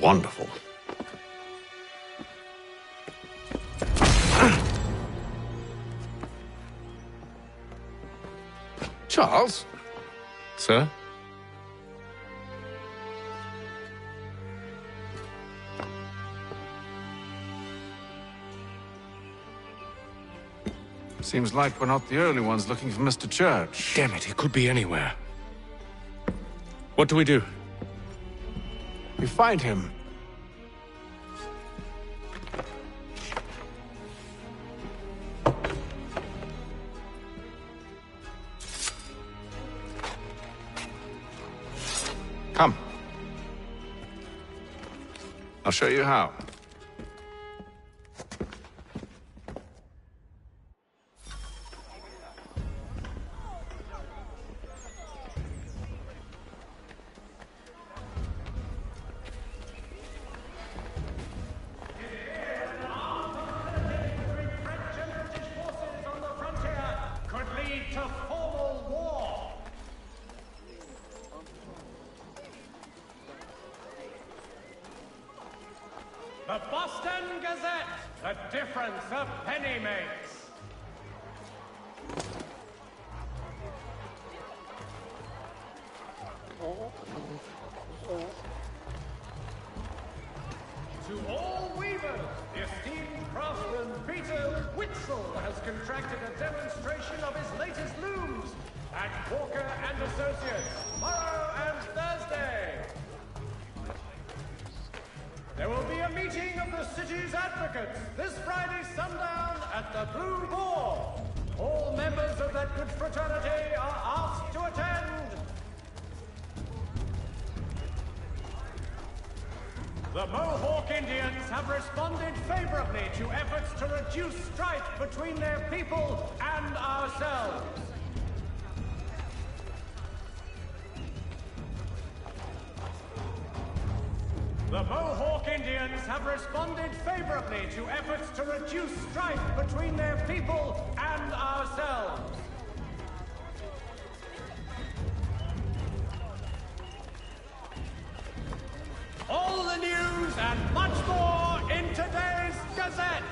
Wonderful. Charles? Sir? Seems like we're not the only ones looking for Mr. Church. Damn it, he could be anywhere. What do we do? We find him. Come. I'll show you how. The Boston Gazette, the difference a penny makes. To all weavers, the esteemed craftsman Peter Witzel has contracted a demonstration of his latest looms at Walker and Associates, tomorrow and Thursday. There will be a meeting of the city's advocates this Friday sundown at the Blue Boar. All members of that good fraternity are asked to attend. The Mohawk Indians have responded favorably to efforts to reduce strife between their people and ourselves. The Mohawk Indians have responded favorably to efforts to reduce strife between their people and ourselves. All the news and much more in today's Gazette.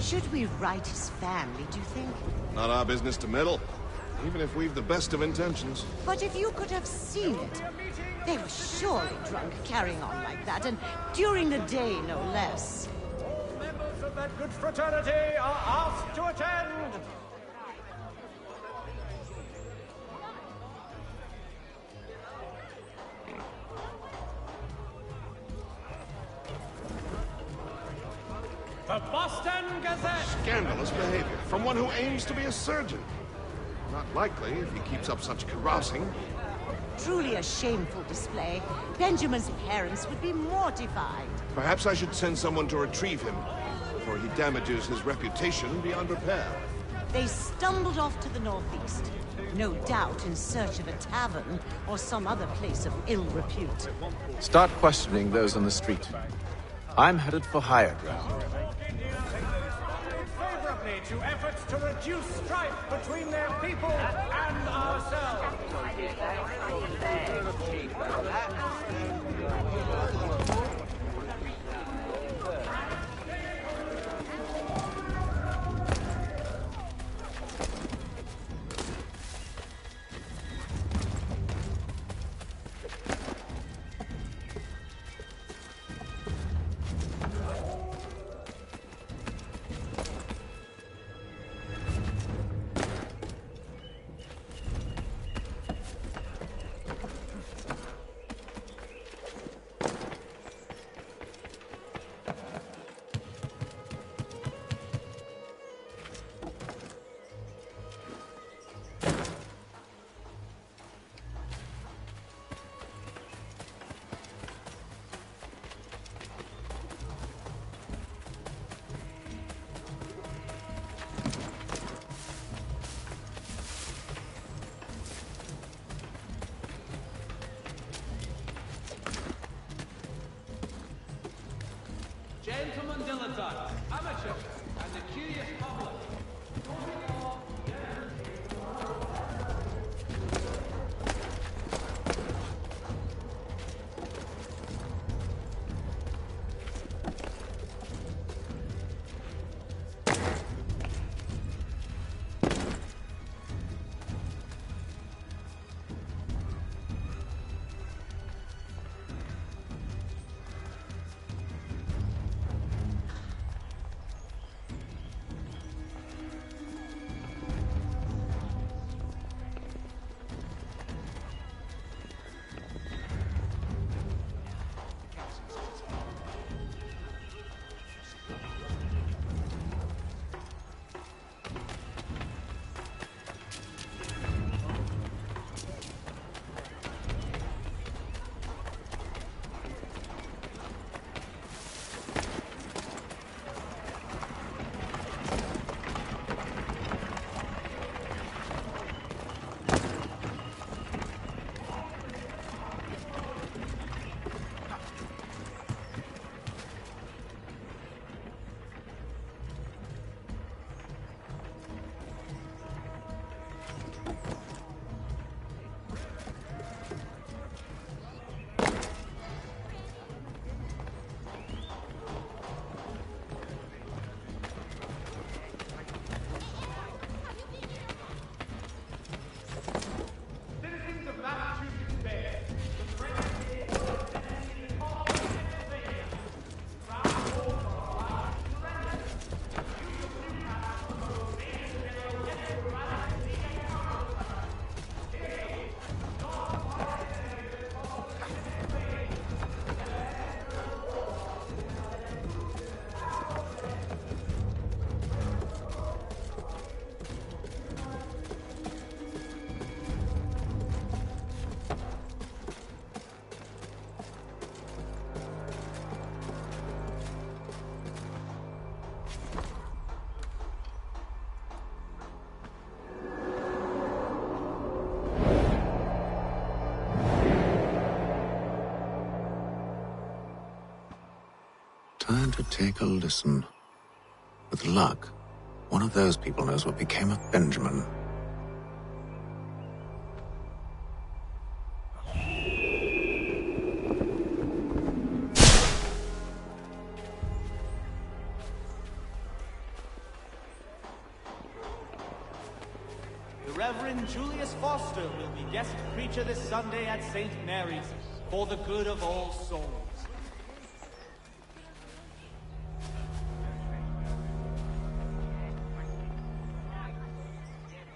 Should we write his family, do you think? Not our business to meddle, even if we've the best of intentions. But if you could have seen it, they were surely drunk carrying on like that, and during the day, no less. All members of that good fraternity are asked to attend. The Boston Gazette! Scandalous behavior from one who aims to be a surgeon. Not likely if he keeps up such carousing. Truly a shameful display. Benjamin's parents would be mortified. Perhaps I should send someone to retrieve him before he damages his reputation beyond repair. They stumbled off to the northeast, no doubt in search of a tavern or some other place of ill repute. Start questioning those on the street. I'm headed for higher ground. Favorably to efforts to reduce strife between their people and ourselves. Gentlemen dilettantes, amateurs, and the curious public. to take a listen. With luck, one of those people knows what became of Benjamin. The Reverend Julius Foster will be guest preacher this Sunday at St. Mary's for the good of all souls.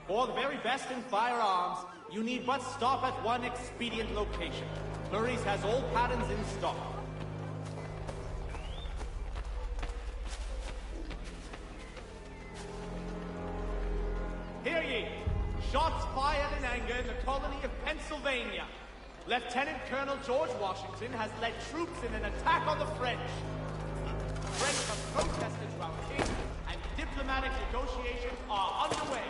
For the very best in firearms, you need but stop at one expedient location. Murray's has all patterns in stock. Hear ye! Shots fired in anger in the colony of Pennsylvania. Lieutenant Colonel George Washington has led troops in an attack on the French. The French have protested to our king, and diplomatic negotiations are underway.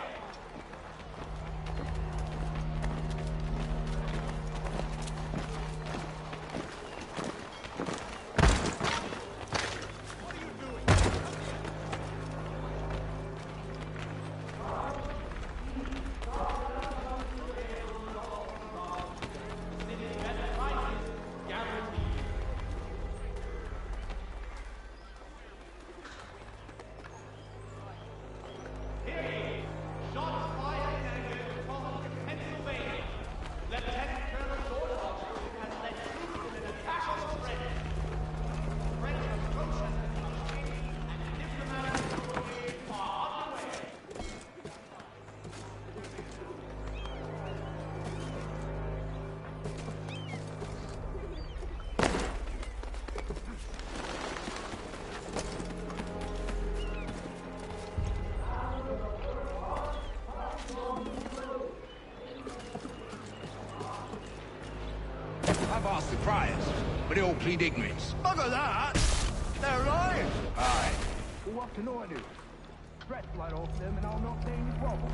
I've asked the friars, but they all plead ignorance. Bugger that! They're lying! Aye. Well, what can I do? Breath blood off them and I'll not say any problem.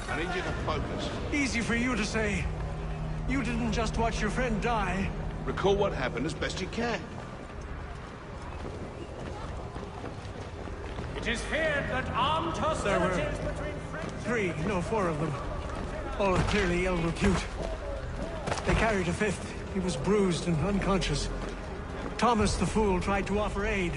I need you to focus. Easy for you to say. You didn't just watch your friend die. Recall what happened as best you can. It is feared that armed hostilities between French... 3, no, 4 of them. All clearly ill repute. They carried a 5th. He was bruised and unconscious. Thomas the Fool tried to offer aid.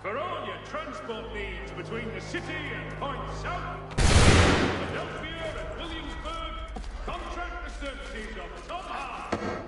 For all your transport needs between the city and Point South, Philadelphia and Williamsburg, contract the services of Tom Hart.